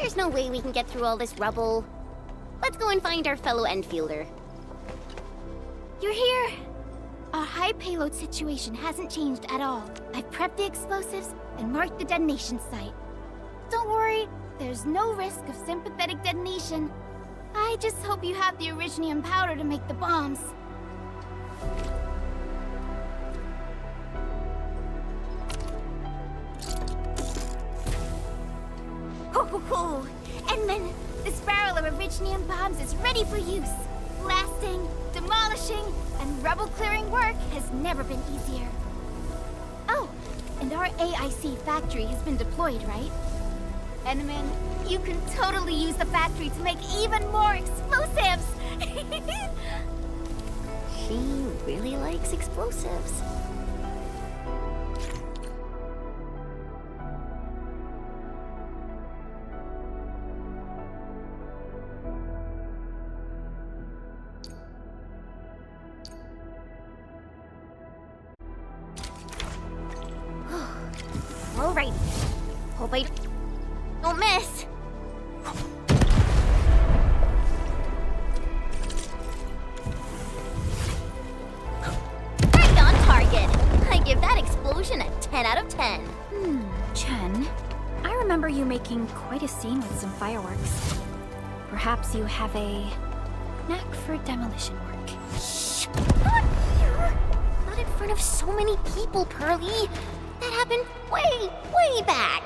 There's no way we can get through all this rubble. Let's go and find our fellow Endfielder. You're here! Our high payload situation hasn't changed at all. I've prepped the explosives and marked the detonation site. Don't worry, there's no risk of sympathetic detonation. I just hope you have the Originium powder to make the bombs. Ho ho ho! And then, this barrel of Originium bombs is ready for use. Blasting, demolishing, and rubble-clearing work has never been easier. Oh, and our AIC factory has been deployed, right? Enderman, you can totally use the factory to make even more explosives! She really likes explosives. All right. Hope I don't miss. Right on target. I give that explosion a 10 out of 10. Chen, I remember you making quite a scene with some fireworks. Perhaps you have a knack for demolition work. Shh! Not here! Not in front of so many people, Pearly. That happened way back.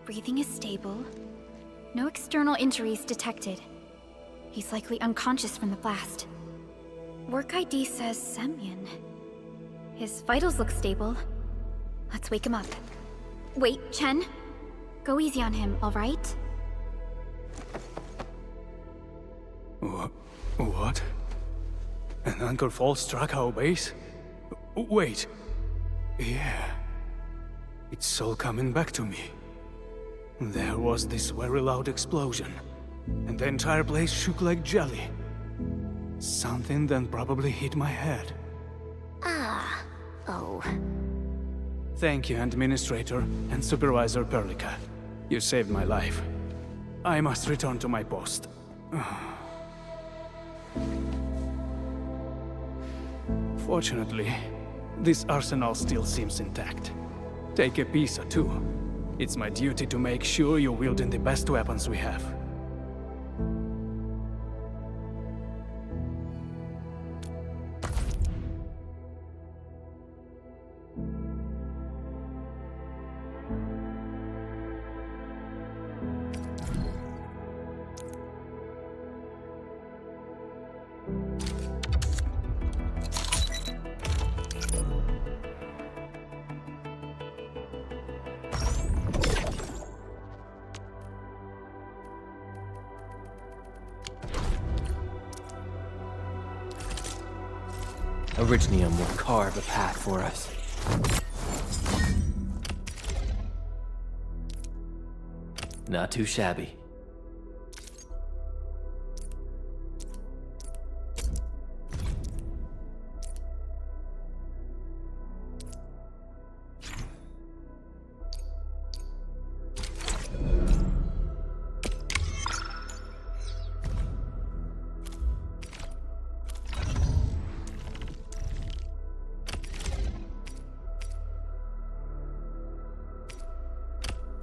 Breathing is stable. No external injuries detected. He's likely unconscious from the blast. Work ID says Semyon. His vitals look stable. Let's wake him up. Wait, Chen. Go easy on him, all right? What? An anchor fall struck our base? Wait. Yeah. It's all coming back to me. There was this very loud explosion, and the entire place shook like jelly. Something then probably hit my head. Oh. Thank you, Administrator and Supervisor Perlica. You saved my life. I must return to my post. Fortunately, this arsenal still seems intact. Take a piece or two. It's my duty to make sure you're wielding the best weapons we have. Originium will carve a path for us. Not too shabby.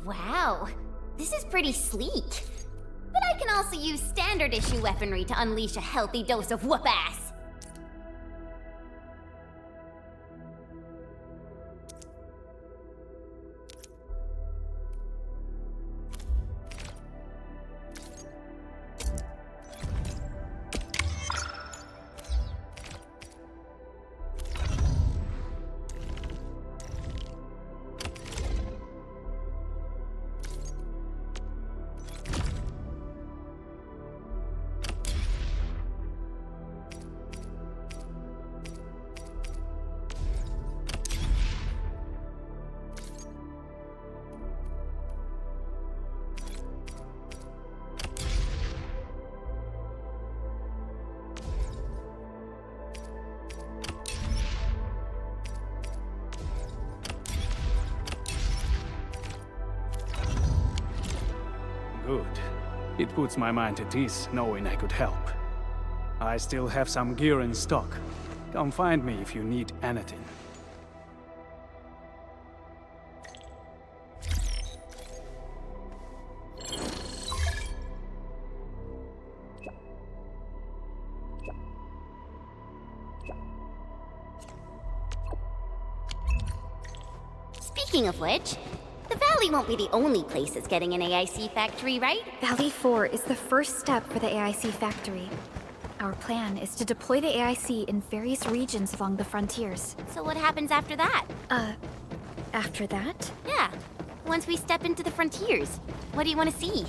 Wow, this is pretty sleek. But I can also use standard issue weaponry to unleash a healthy dose of whoop-ass. Good. It puts my mind at ease knowing I could help. I still have some gear in stock. Come find me if you need anything. Speaking of which, the Valley won't be the only place that's getting an AIC factory, right? Valley 4 is the first step for the AIC factory. Our plan is to deploy the AIC in various regions along the frontiers. So what happens after that? After that? Yeah, once we step into the frontiers, what do you want to see?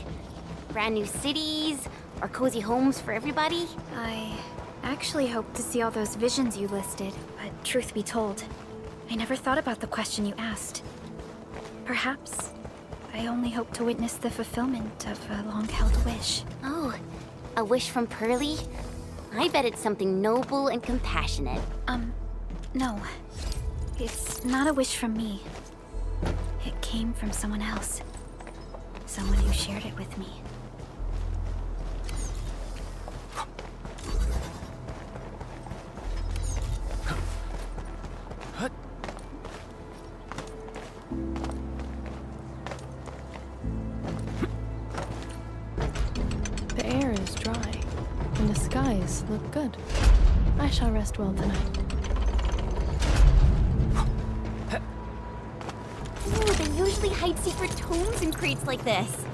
Brand new cities? Or cozy homes for everybody? I actually hoped to see all those visions you listed, but truth be told, I never thought about the question you asked. Perhaps I only hope to witness the fulfillment of a long-held wish. Oh, a wish from Pearly? I bet it's something noble and compassionate. No. It's not a wish from me. It came from someone else. Someone who shared it with me. The air is dry, and the skies look good. I shall rest well tonight. Ooh, they usually hide secret tomes in crates like this.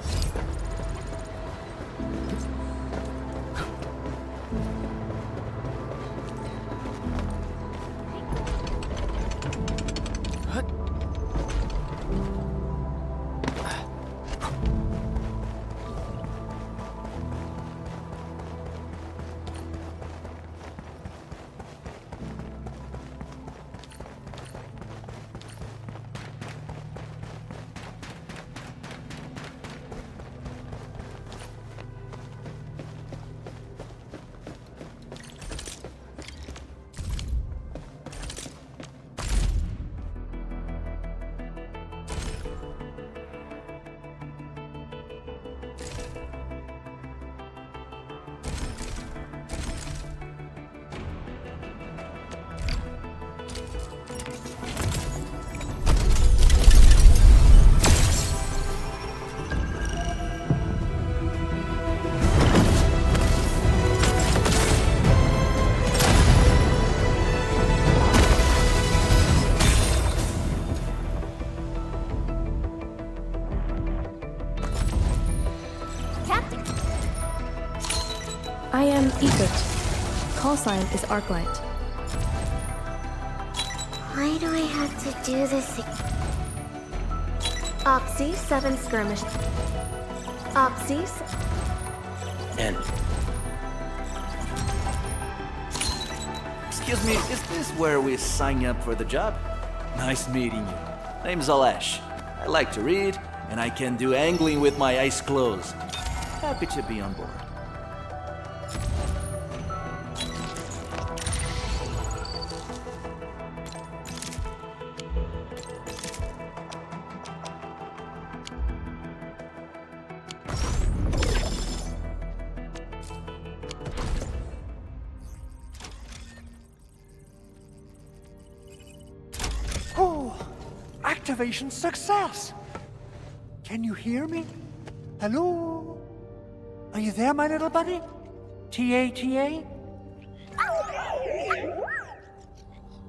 I am Egypt. Call sign is Arknight. Why do I have to do this again? Opsy 7 skirmish. Opsies. And... Excuse me, is this where we sign up for the job? Nice meeting you. Name's Alesh. I like to read, and I can do angling with my eyes closed. Happy to be on board. Oh, activation success! Can you hear me? Hello? Are you there, my little buddy? T-A-T-A?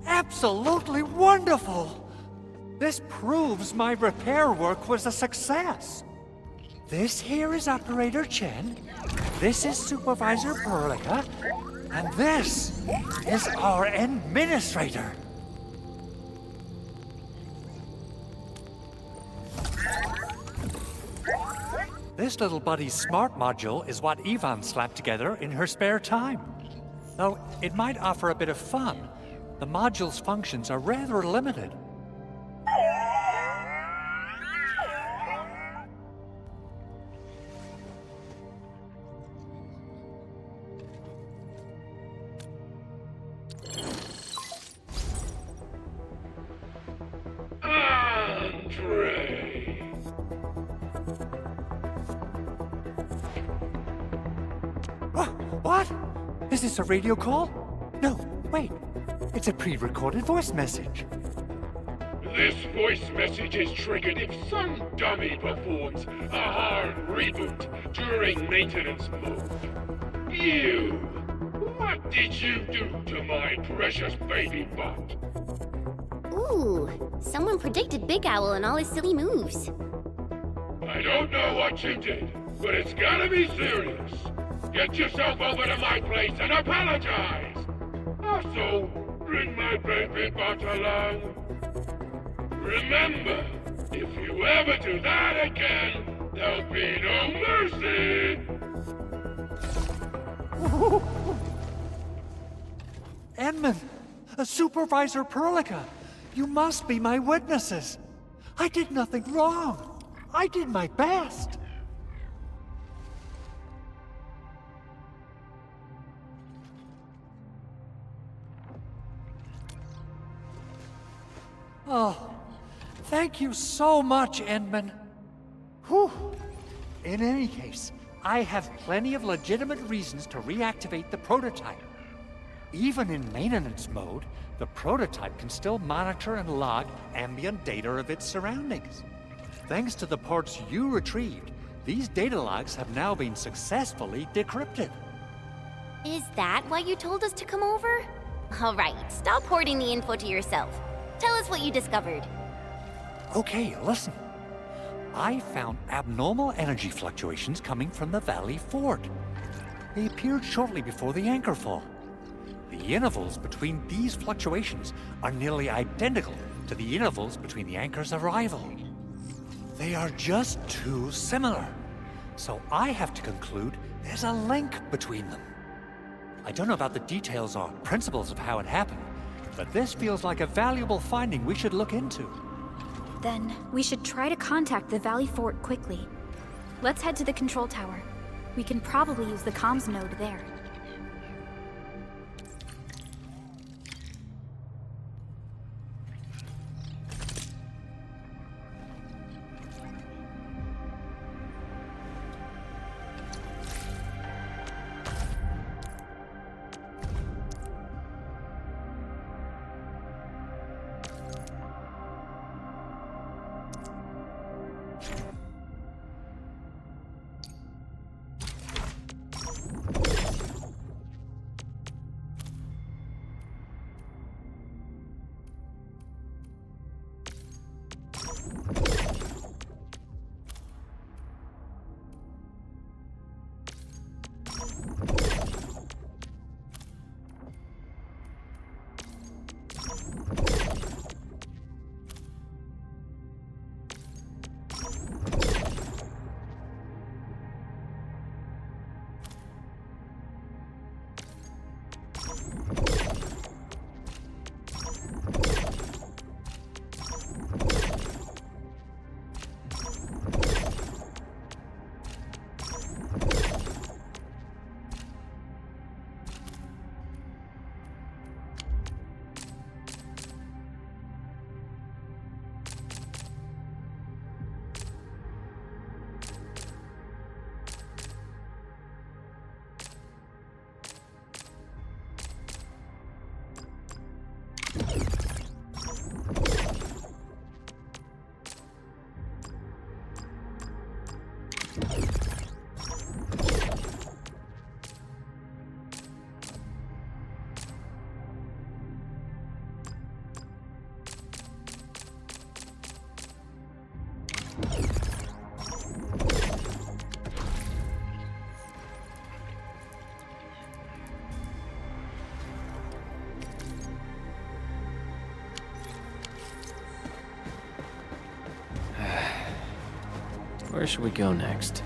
Absolutely wonderful! This proves my repair work was a success. This here is Operator Chen, this is Supervisor Perlica, and this is our Administrator. This little buddy's smart module is what Ivan slapped together in her spare time. Though it might offer a bit of fun, the module's functions are rather limited. Is this a radio call? No, wait. It's a pre-recorded voice message. This voice message is triggered if some dummy performs a hard reboot during maintenance mode. You! What did you do to my precious baby bot? Ooh, someone predicted Big Owl and all his silly moves. I don't know what you did, but it's gotta be serious. Get yourself over to my place and apologize! Also, bring my baby bot along. Remember, if you ever do that again, there'll be no mercy! Enman, Supervisor Perlica, you must be my witnesses. I did nothing wrong. I did my best. Oh, thank you so much, Endman. Whew. In any case, I have plenty of legitimate reasons to reactivate the prototype. Even in maintenance mode, the prototype can still monitor and log ambient data of its surroundings. Thanks to the ports you retrieved, these data logs have now been successfully decrypted. Is that why you told us to come over? All right, stop hoarding the info to yourself. Tell us what you discovered. Okay, listen. I found abnormal energy fluctuations coming from the Valley Fort. They appeared shortly before the anchor fall. The intervals between these fluctuations are nearly identical to the intervals between the anchor's arrival. They are just too similar. So I have to conclude there's a link between them. I don't know about the details or principles of how it happened, but this feels like a valuable finding we should look into. Then, we should try to contact the Valley Fort quickly. Let's head to the control tower. We can probably use the comms node there. Where should we go next?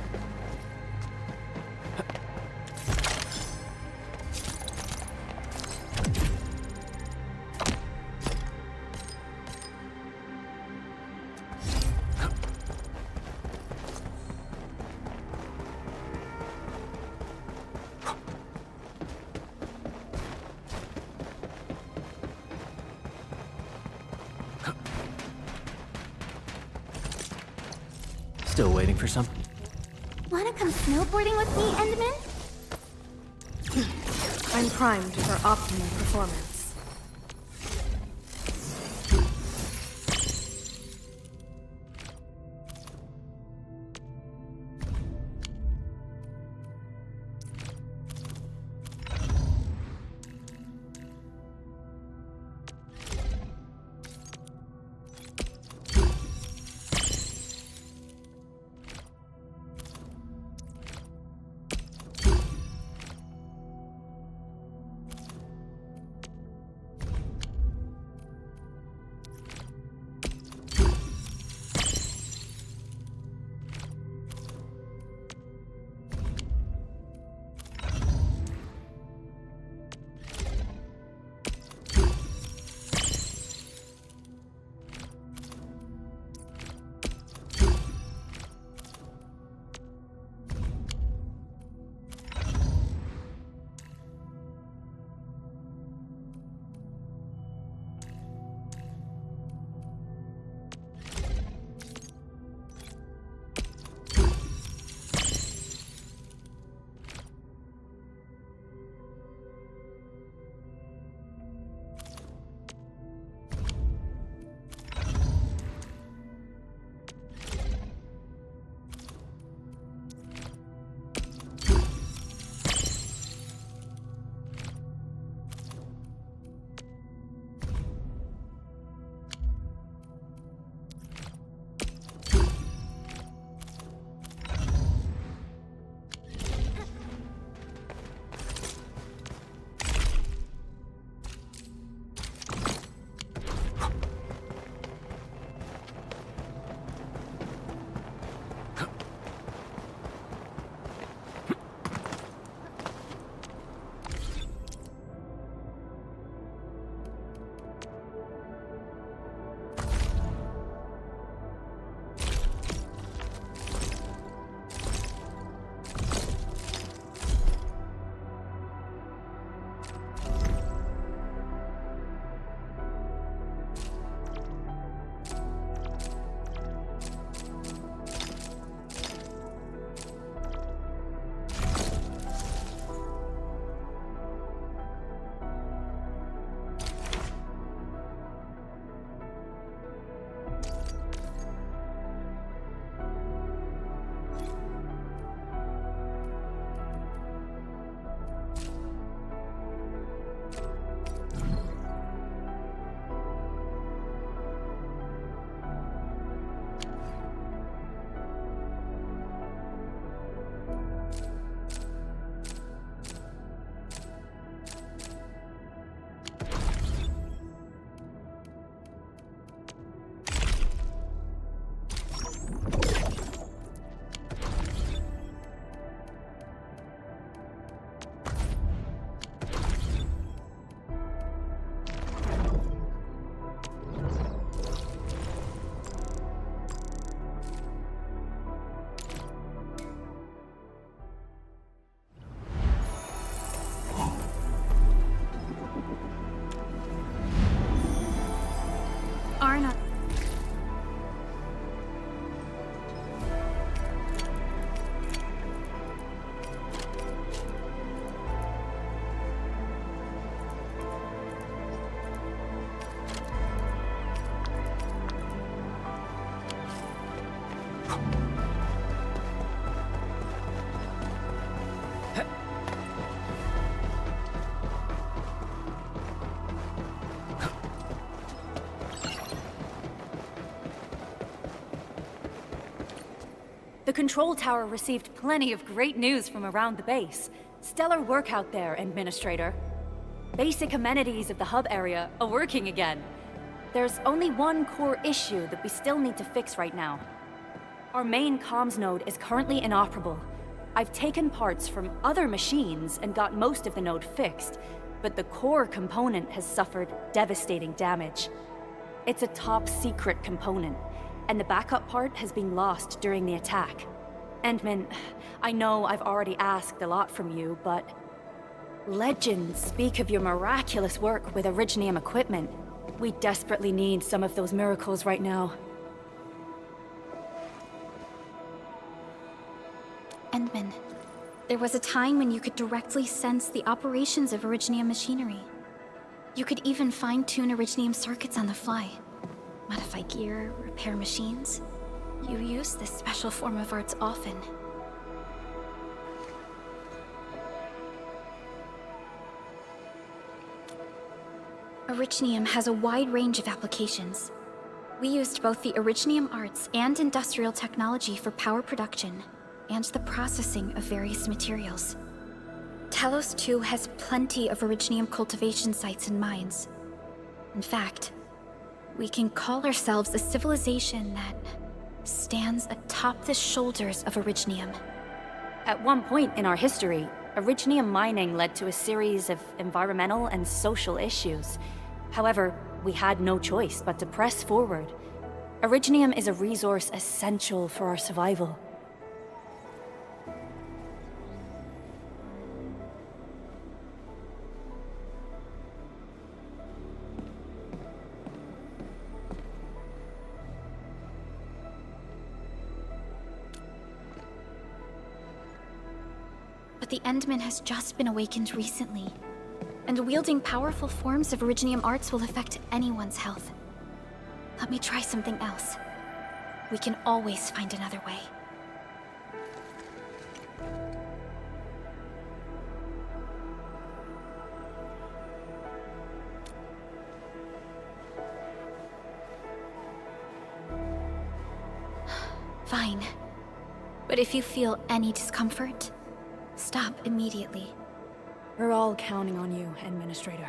Still waiting for something? Wanna come snowboarding with me, Enderman? I'm primed for optimal performance. Arna. The control tower received plenty of great news from around the base. Stellar work out there, Administrator. Basic amenities of the hub area are working again. There's only one core issue that we still need to fix right now. Our main comms node is currently inoperable. I've taken parts from other machines and got most of the node fixed, but the core component has suffered devastating damage. It's a top-secret component, and the backup part has been lost during the attack. Endman, I know I've already asked a lot from you, but legends speak of your miraculous work with Originium equipment. We desperately need some of those miracles right now. Endman, There was a time when you could directly sense the operations of Originium machinery. You could even fine-tune Originium circuits on the fly. Modify gear, repair machines. You use this special form of arts often. Originium has a wide range of applications. We used both the Originium arts and industrial technology for power production, and the processing of various materials. Talos 2 has plenty of Originium cultivation sites and mines. In fact, we can call ourselves a civilization that stands atop the shoulders of Originium. At one point in our history, Originium mining led to a series of environmental and social issues. However, we had no choice but to press forward. Originium is a resource essential for our survival. But the Endman has just been awakened recently, and wielding powerful forms of Originium arts will affect anyone's health. Let me try something else. We can always find another way. Fine. But if you feel any discomfort, stop immediately. We're all counting on you, Administrator.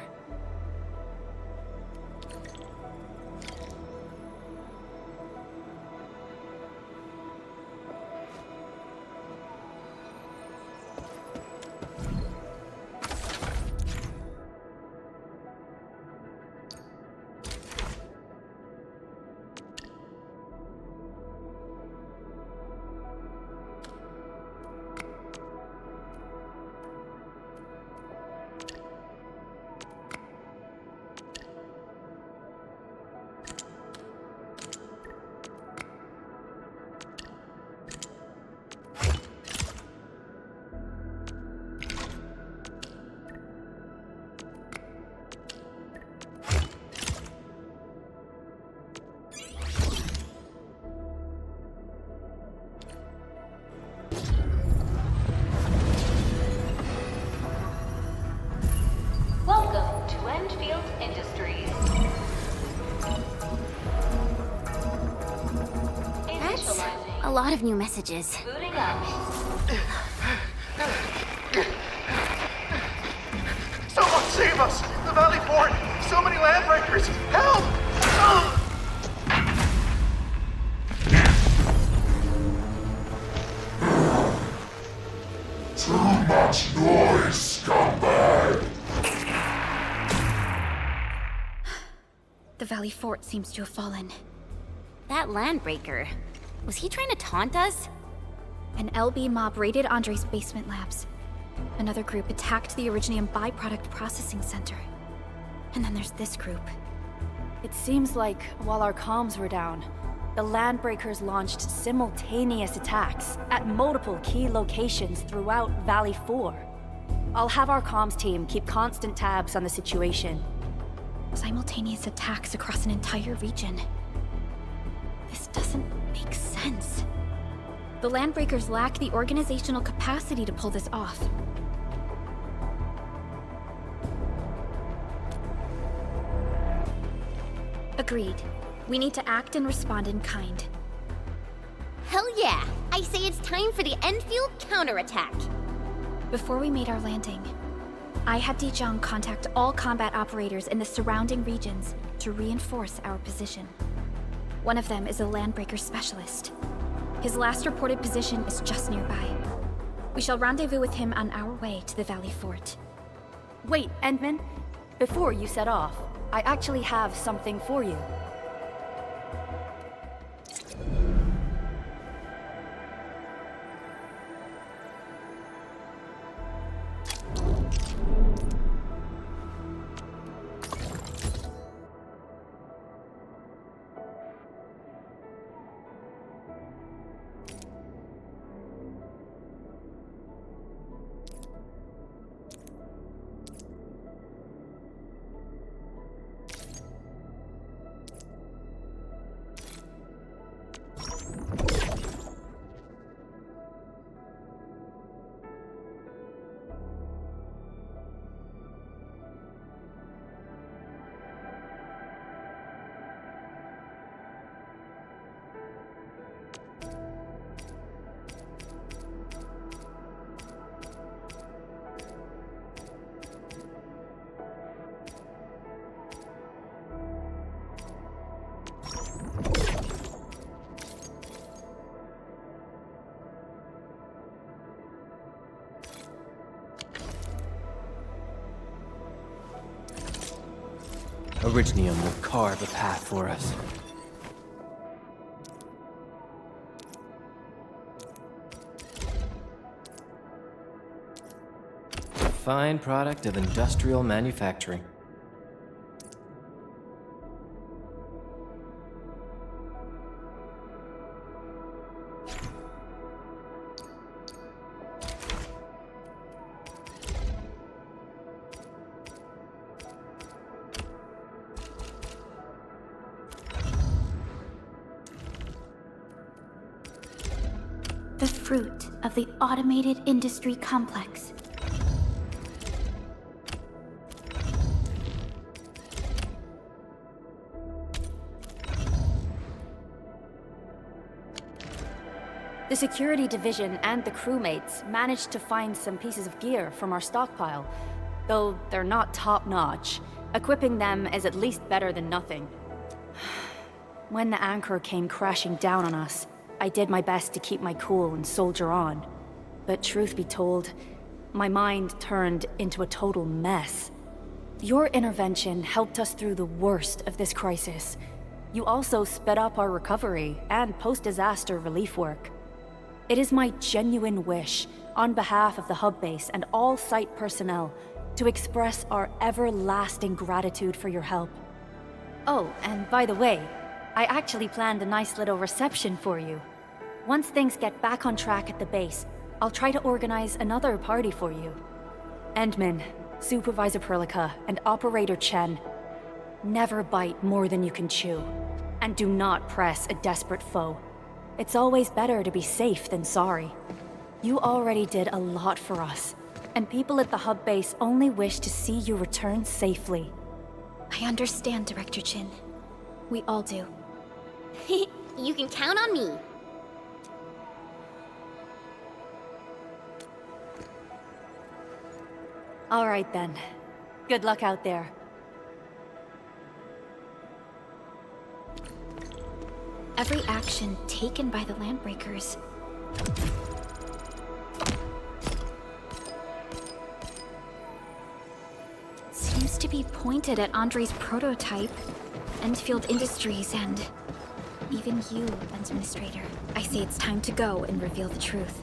Welcome to Endfield Industries. That's a lot of new messages. Booting up. Someone save us! The Valley Fort! So many landbreakers! Help! Too much noise, scumbag! The Valley Fort seems to have fallen. That landbreaker, was he trying to taunt us? An LB mob raided Andre's basement labs. Another group attacked the Originium byproduct processing center. And then there's this group. It seems like, while our comms were down, the Landbreakers launched simultaneous attacks at multiple key locations throughout Valley 4. I'll have our comms team keep constant tabs on the situation. Simultaneous attacks across an entire region. This doesn't make sense. The Landbreakers lack the organizational capacity to pull this off. Agreed. We need to act and respond in kind. Hell yeah! I say it's time for the Endfield counterattack! Before we made our landing, I had Dijong contact all combat operators in the surrounding regions to reinforce our position. One of them is a Landbreaker specialist. His last reported position is just nearby. We shall rendezvous with him on our way to the Valley Fort. Wait, Endman. Before you set off, I actually have something for you. Orignium will carve a path for us. A fine product of industrial manufacturing. The fruit of the automated industry complex. The security division and the crewmates managed to find some pieces of gear from our stockpile, though they're not top-notch. Equipping them is at least better than nothing. When the anchor came crashing down on us, I did my best to keep my cool and soldier on. But truth be told, my mind turned into a total mess. Your intervention helped us through the worst of this crisis. You also sped up our recovery and post-disaster relief work. It is my genuine wish, on behalf of the hub base and all site personnel, to express our everlasting gratitude for your help. Oh, and by the way, I actually planned a nice little reception for you. Once things get back on track at the base, I'll try to organize another party for you. Endman, Supervisor Perlica, and Operator Chen, never bite more than you can chew. And do not press a desperate foe. It's always better to be safe than sorry. You already did a lot for us, and people at the hub base only wish to see you return safely. I understand, Director Chin. We all do. You can count on me. All right then. Good luck out there. Every action taken by the Landbreakers seems to be pointed at Andre's prototype, Endfield Industries, and even you, Administrator. I say it's time to go and reveal the truth.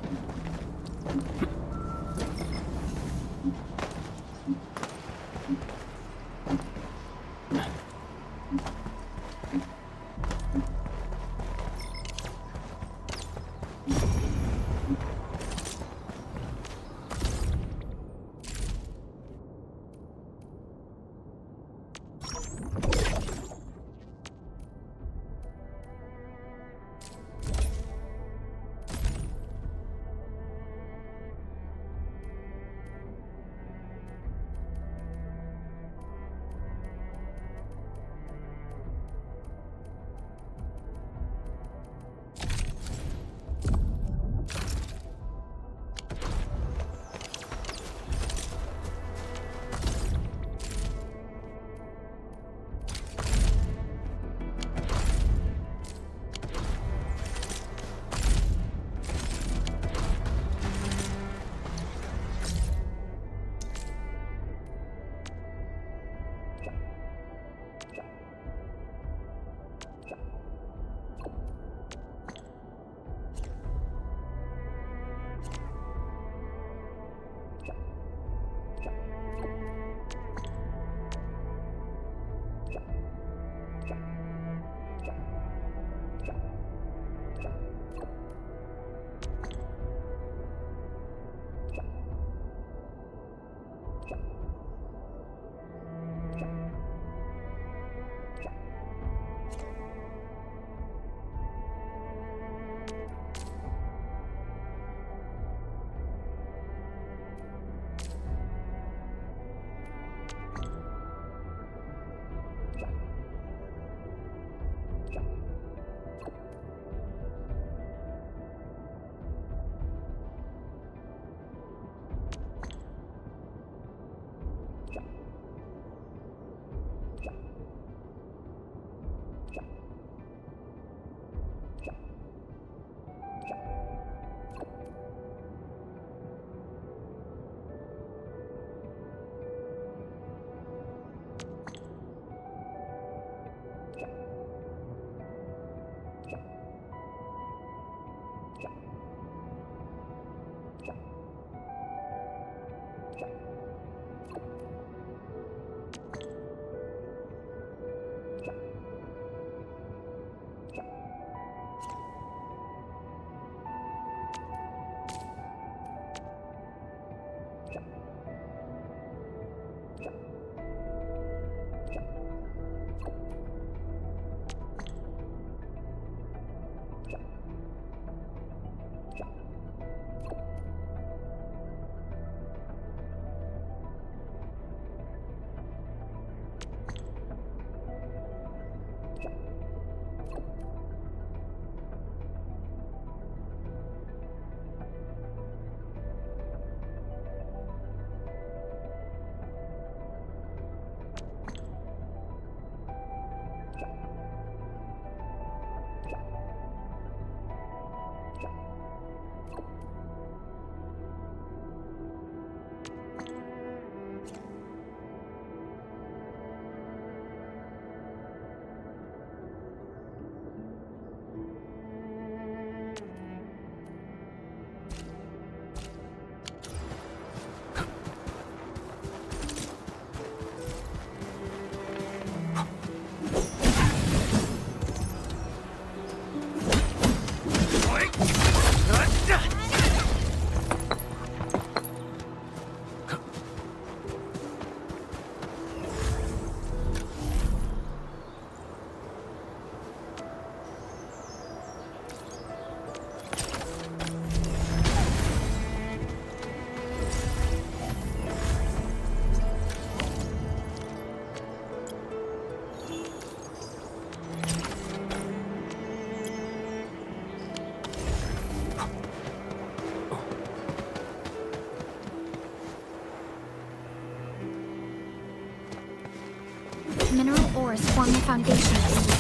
Mineral ores form the foundation of industry.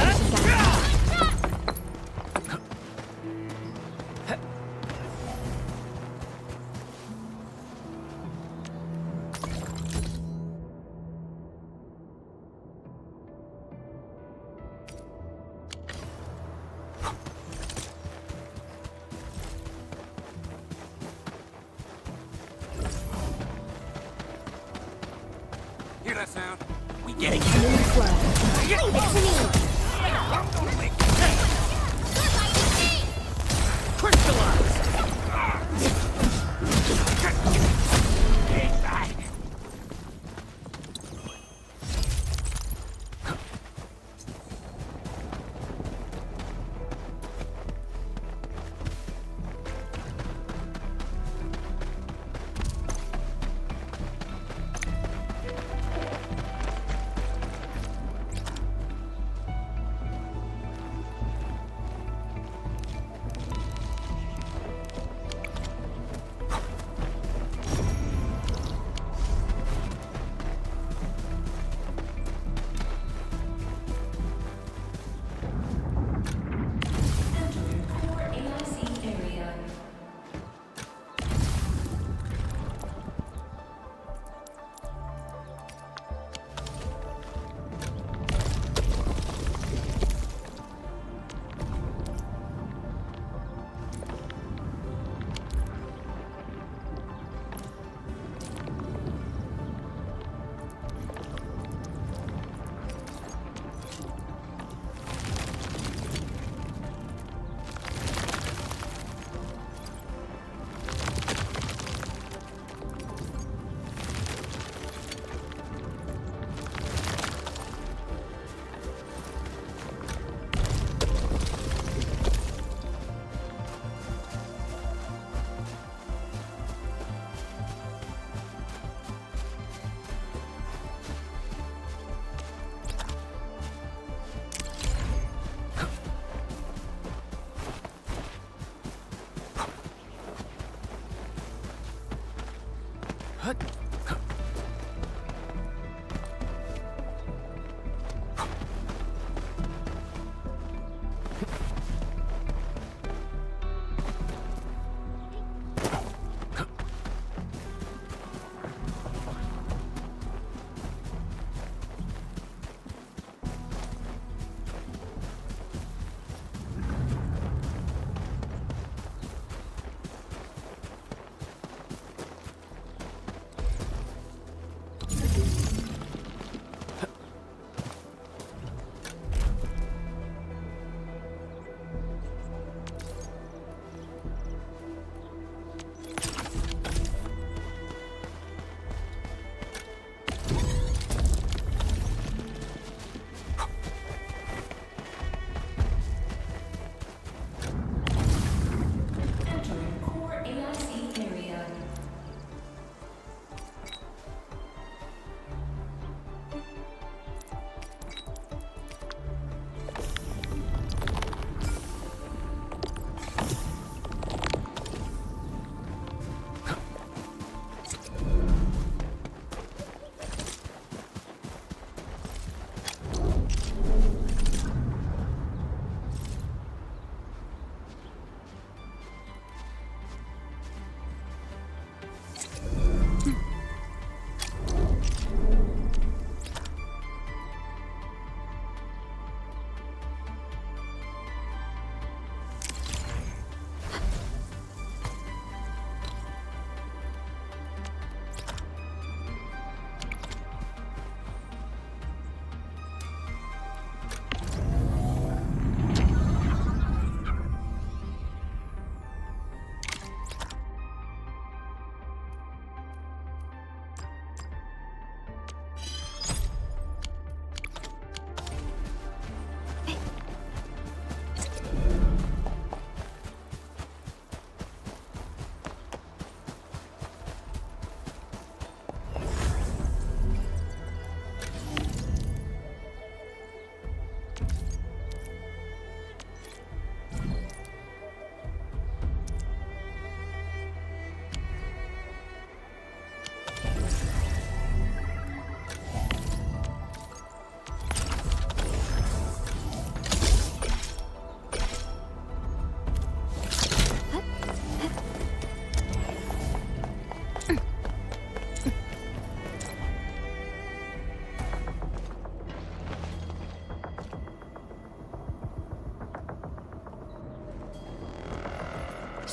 We should get them. Hear that sound? We get it. Smooth flow. Leave it to me.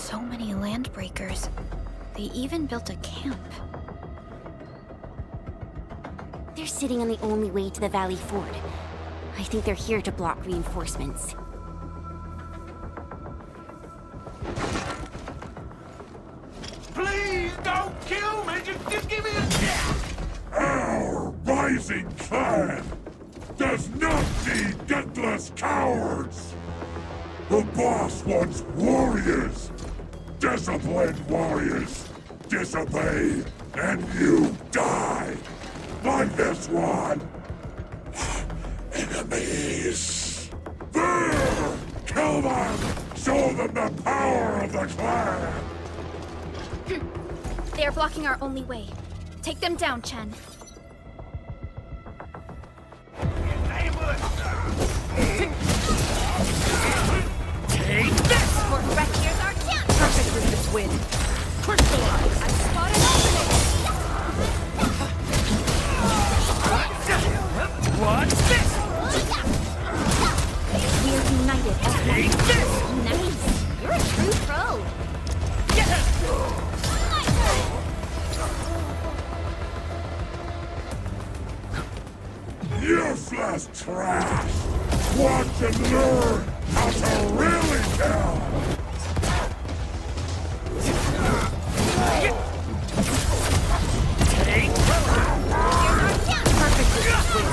So many landbreakers. They even built a camp. They're sitting on the only way to the Valley Ford. I think they're here to block reinforcements. Please don't kill me! Just give me a chance! Our rising clan does not need gutless cowards! The boss wants warriors! Disciplined warriors! Disobey, and you die! Like this one! Enemies! There! Kill them! Show them the power of the clan! They are blocking our only way. Take them down, Chen. Take this! For wreck, here's our chance! Perfect with this win. Crystallize! I spotted opening! What's this? We are united as one. Take this! Nice! You're a true pro! Get her! Useless trash! Watch and learn how to really kill! Take Perfect with this win!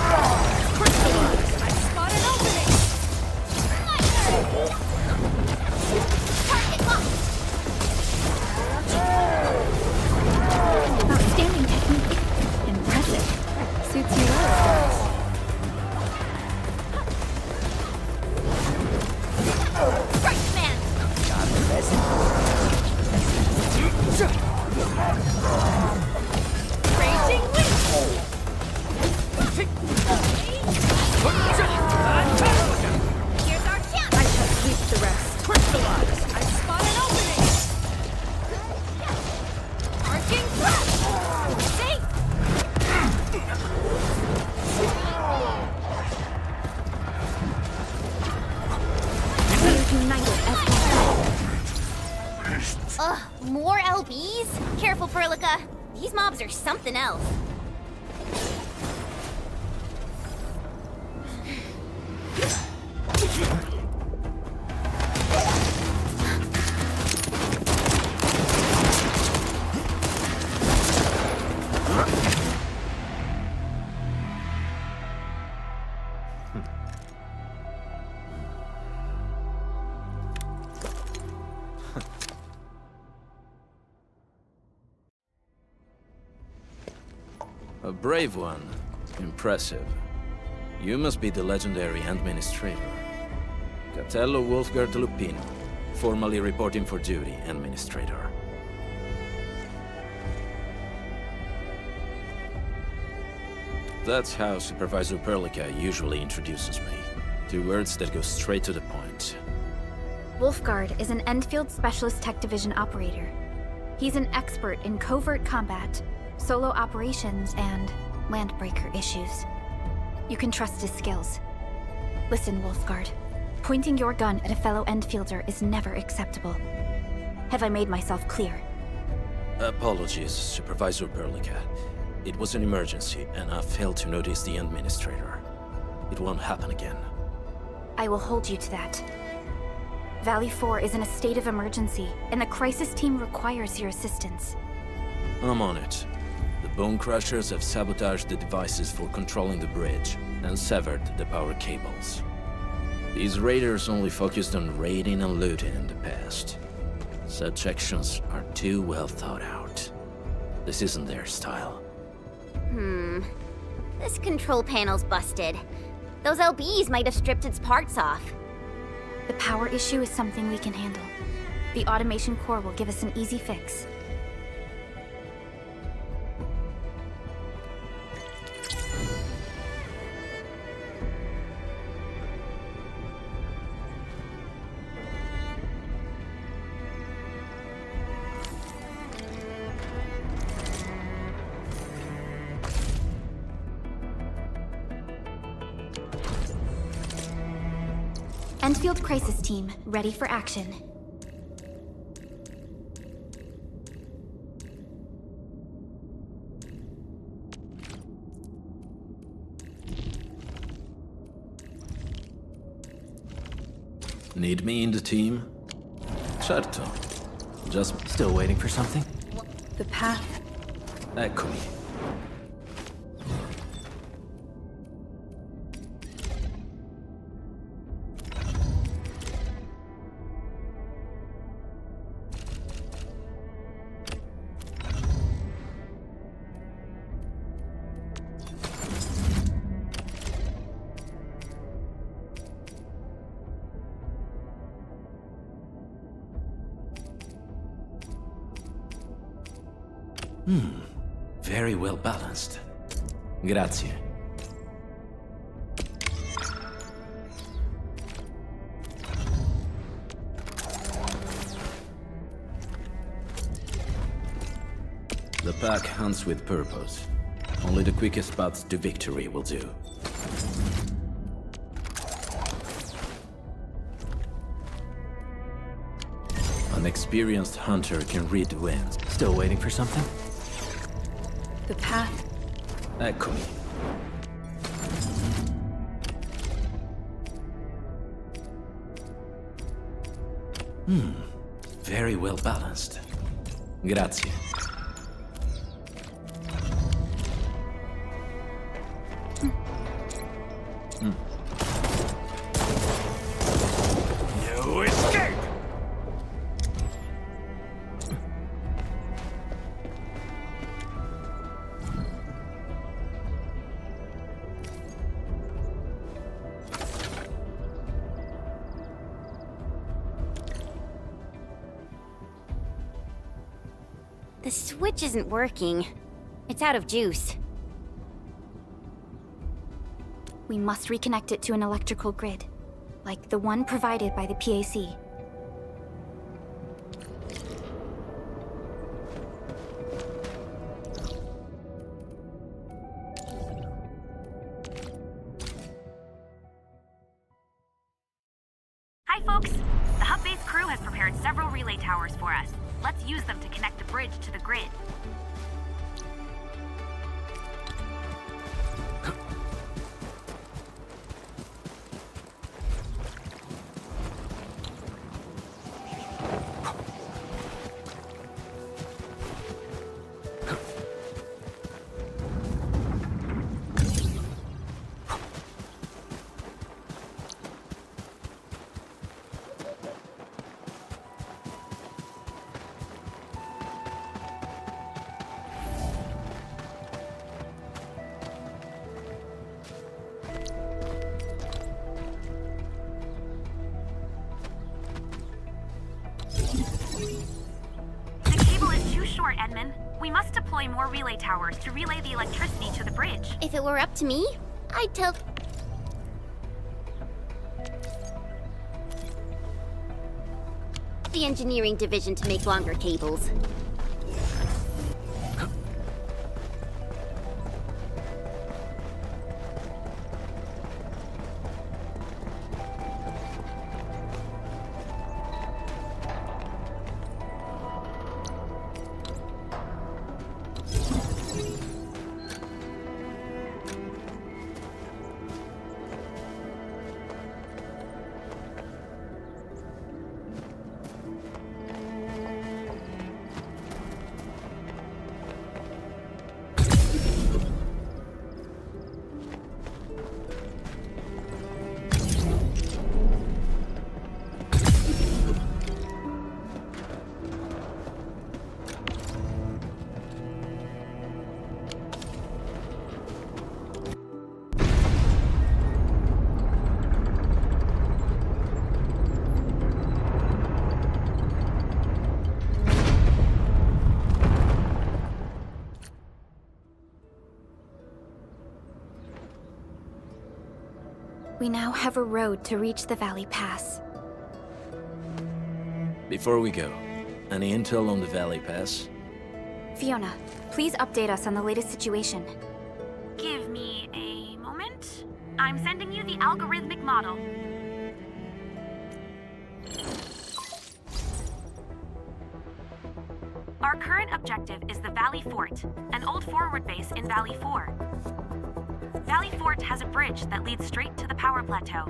Crystallize! I spotted opening! Target locked! Outstanding technique. Impressive. Suits you well, guys. Right, man! Raging wind! Here's our chance! I shall sweep the rest. Crystallize! I spot an opening! Arcing thrust! Safe! We are united as one. Ugh, more LBs? Careful, Perlica. These mobs are something else. A brave one. Impressive. You must be the legendary Administrator. Catello Wolfgard Lupino, formally reporting for duty, Administrator. That's how Supervisor Perlica usually introduces me. 2 words that go straight to the point. Wolfgard is an Endfield Specialist Tech Division operator. He's an expert in covert combat, solo operations, and landbreaker issues. You can trust his skills. Listen, Wolfgard. Pointing your gun at a fellow Endfielder is never acceptable. Have I made myself clear? Apologies, Supervisor Perlica. It was an emergency, and I failed to notice the Administrator. It won't happen again. I will hold you to that. Valley 4 is in a state of emergency, and the crisis team requires your assistance. I'm on it. The Bone Crushers have sabotaged the devices for controlling the bridge, and severed the power cables. These raiders only focused on raiding and looting in the past. Such actions are too well thought out. This isn't their style. This control panel's busted. Those LBs might have stripped its parts off. The power issue is something we can handle. The automation core will give us an easy fix. Endfield Crisis Team, ready for action. Need me in the team? Certo. Just Still waiting for something? The path. eccomi. Very well balanced. Grazie. The pack hunts with purpose. Only the quickest paths to victory will do. An experienced hunter can read the winds. Still waiting for something? The path. Eccomi. Very well balanced. Grazie. No escape! The switch isn't working. It's out of juice. We must reconnect it to an electrical grid, like the one provided by the PAC. Hi, folks! The hub base crew has prepared several relay towers for us. Let's use them to connect the bridge to the grid. Edmund. We must deploy more relay towers to relay the electricity to the bridge. If it were up to me, I'd tell the engineering division to make longer cables. We now have a road to reach the Valley Pass. Before we go, any intel on the Valley Pass? Fiona, please update us on the latest situation. Give me a moment. I'm sending you the algorithmic model. Our current objective is the Valley Fort, an old forward base in Valley 4. Valley Fort has a bridge that leads straight to the power plateau.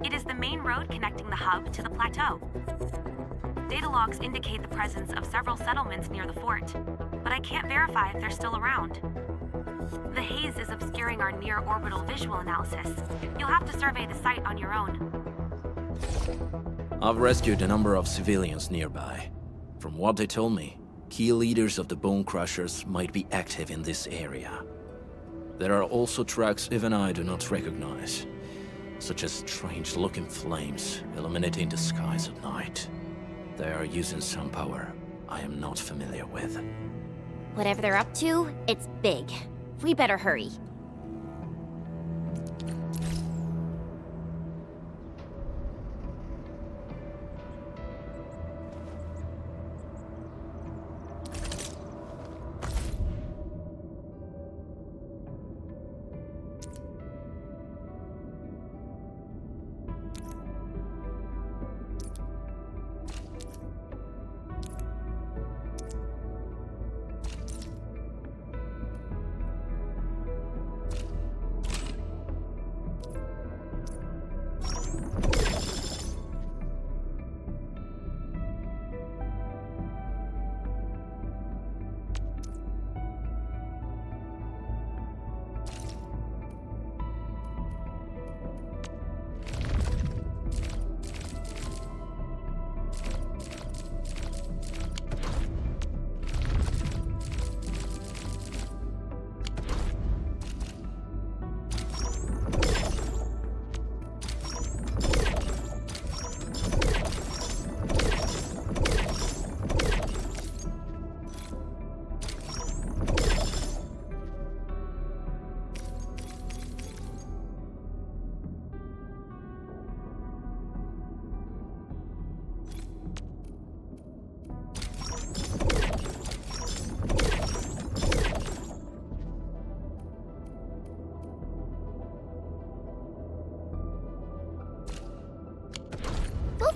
It is the main road connecting the hub to the plateau. Data logs indicate the presence of several settlements near the fort, but I can't verify if they're still around. The haze is obscuring our near-orbital visual analysis. You'll have to survey the site on your own. I've rescued a number of civilians nearby. From what they told me, key leaders of the Bone Crushers might be active in this area. There are also tracks even I do not recognize, such as strange-looking flames illuminating the skies at night. They are using some power I am not familiar with. Whatever they're up to, it's big. We better hurry.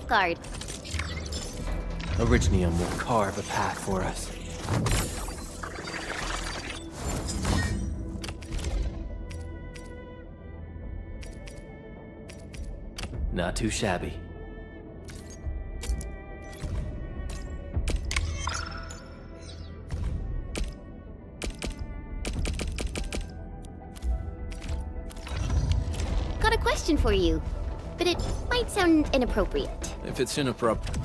Guard. Orignium will carve a path for us. Not too shabby. Got a question for you, but it might sound inappropriate. If it's inappropriate...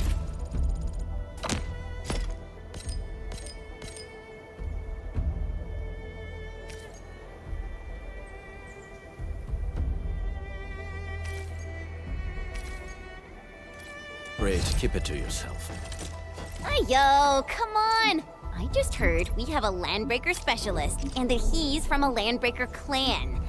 Great, keep it to yourself. Yo, come on! I just heard we have a Landbreaker specialist, and that he's from a Landbreaker clan.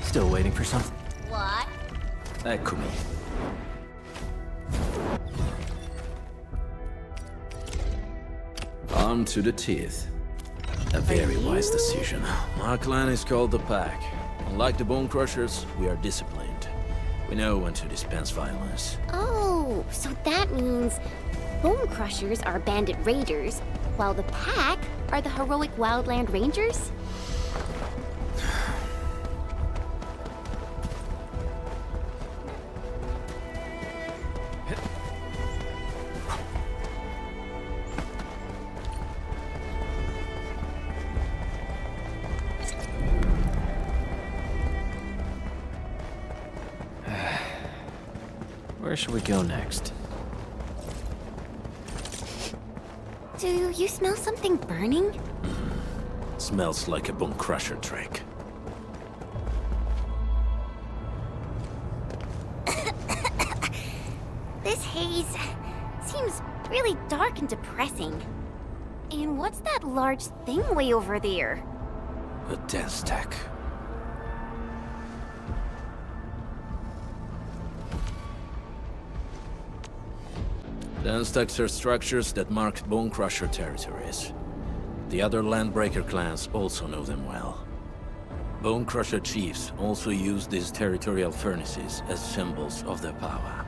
Still waiting for something? What? Eccomi. Armed to the teeth. A very wise decision. My clan is called the Pack. Unlike the Bone Crushers, we are disciplined. We know when to dispense violence. Oh, so that means Bone Crushers are bandit raiders, while the Pack are the heroic Wildland Rangers? Where should we go next? Do you smell something burning? Smells like a Bone Crusher trick. This haze seems really dark and depressing. And what's that large thing way over there? A dense tech. Dense techs are structures that mark Bone Crusher territories. The other Landbreaker clans also know them well. Bone Crusher chiefs also use these territorial furnaces as symbols of their power.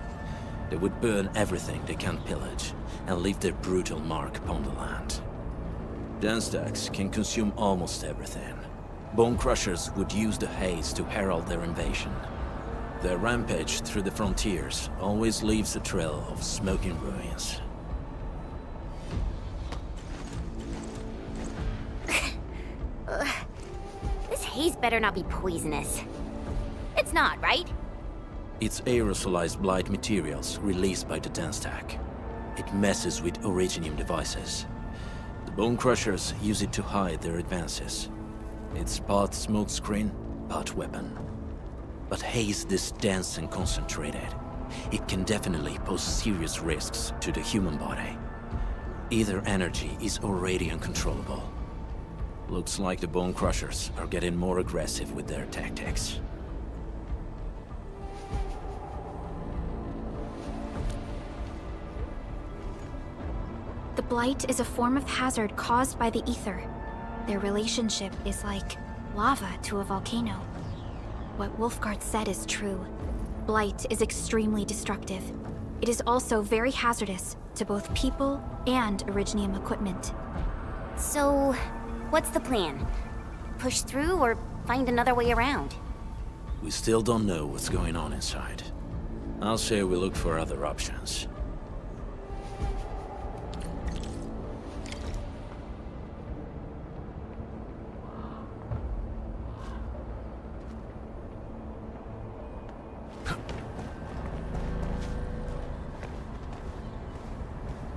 They would burn everything they can pillage, and leave their brutal mark upon the land. Dense techs can consume almost everything. Bone Crushers would use the haze to herald their invasion. Their rampage through the frontiers always leaves a trail of smoking ruins. This haze better not be poisonous. It's not, right? It's aerosolized blight materials released by the dense tech. It messes with Originium devices. The Bone Crushers use it to hide their advances. It's part smokescreen, part weapon. But haze this dense and concentrated. It can definitely pose serious risks to the human body. Either energy is already uncontrollable. Looks like the Bone Crushers are getting more aggressive with their tactics. The blight is a form of hazard caused by the ether. Their relationship is like lava to a volcano. What Wolfguard said is true. Blight is extremely destructive. It is also very hazardous to both people and Originium equipment. So, what's the plan? Push through or find another way around? We still don't know what's going on inside. I'll say we look for other options.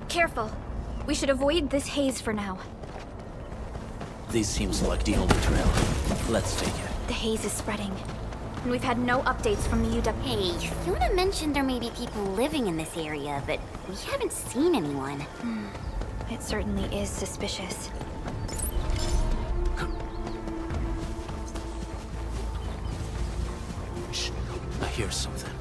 Careful. We should avoid this haze for now. This seems like the only trail. Let's take it. The haze is spreading. And we've had no updates from the UW. Hey, Fiona mentioned there may be people living in this area, but we haven't seen anyone. It certainly is suspicious. Shh. I hear something.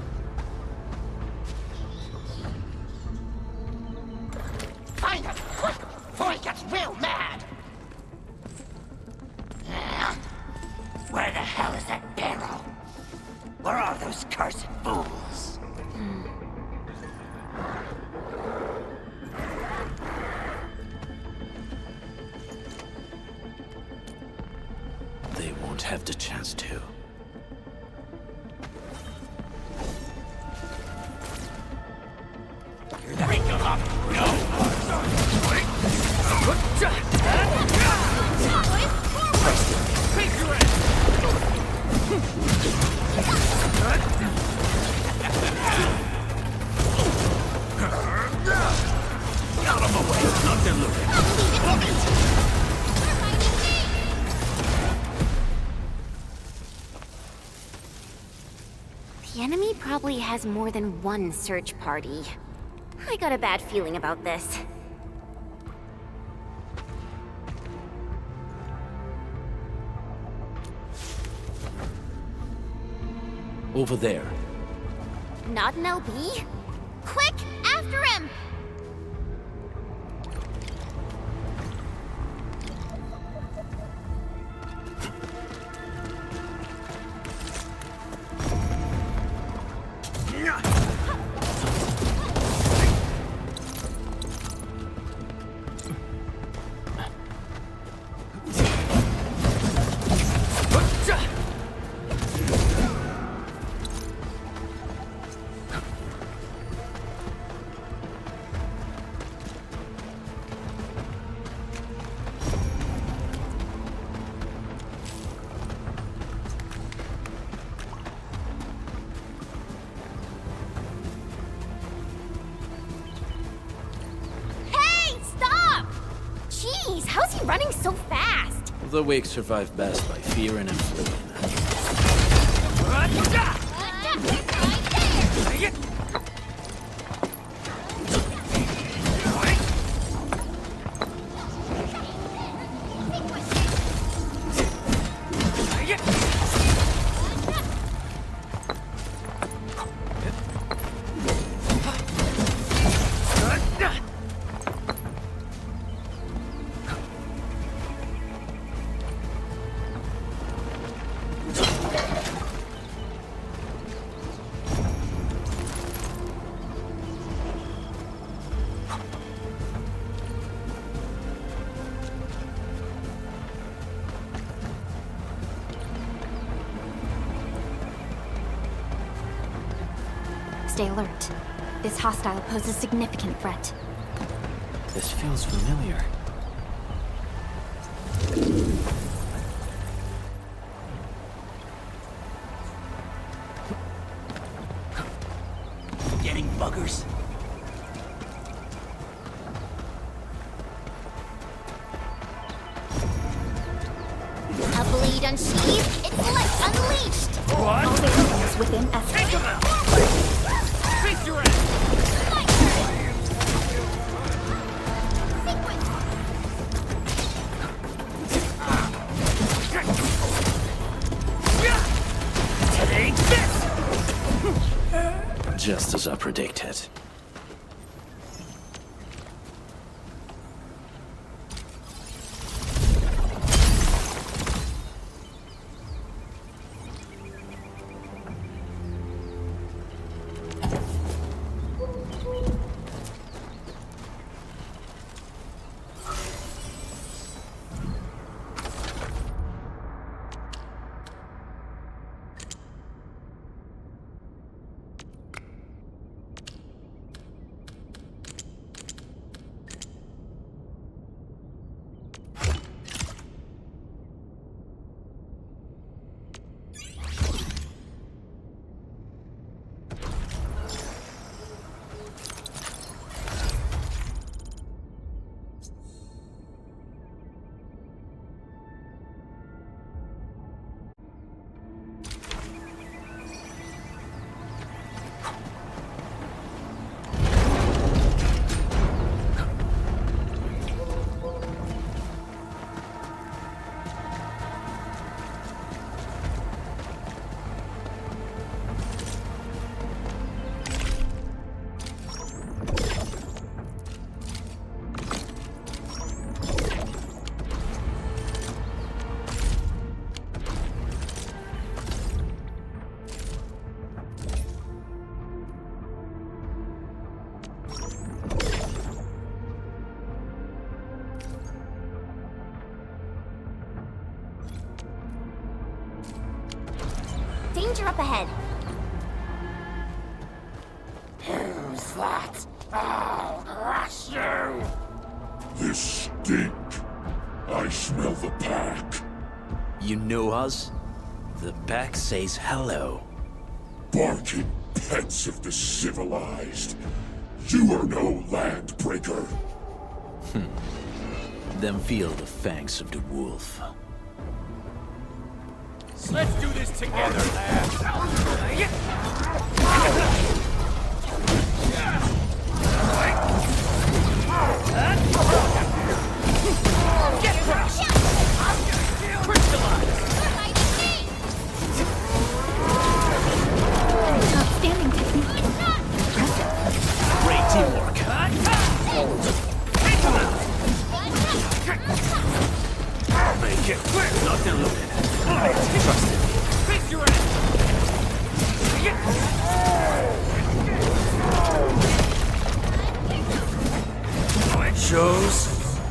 Find it, quick, before he gets real mad! Where the hell is that barrel? Where are those cursed fools? They won't have the chance to. Break them up! Out of the way! Nothing looking! The enemy probably has more than one search party. I got a bad feeling about this. Over there. Not an LB? Quick, after him! How's he running so fast? The weak survive best by fearing and fleeing. stay alert. This hostile poses significant threat. This feels familiar. Getting buggers? A blade unsheathed, its light unleashed! All barriers within essence. Face your ass! Take this! Just as I predicted. Danger up ahead. Who's that? I'll crush you! This stink. I smell the pack. You know us? The pack says hello. Barking pets of the civilized. You are no landbreaker. Then feel the fangs of the wolf. Let's do this together, lad! Get crushed! Crystallize! Outstanding technique. Great teamwork. Make it quick! Locked and loaded. Trust it. Face your ass! Show's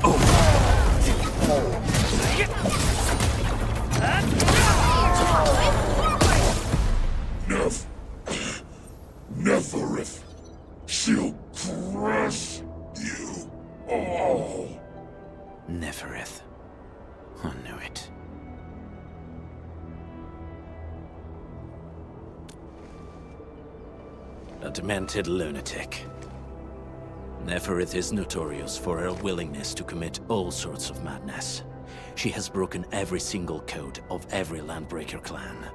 over. Neferith. She'll crush you all. Neferith. I knew it. A demented lunatic. Neferith is notorious for her willingness to commit all sorts of madness. She has broken every single code of every Landbreaker clan.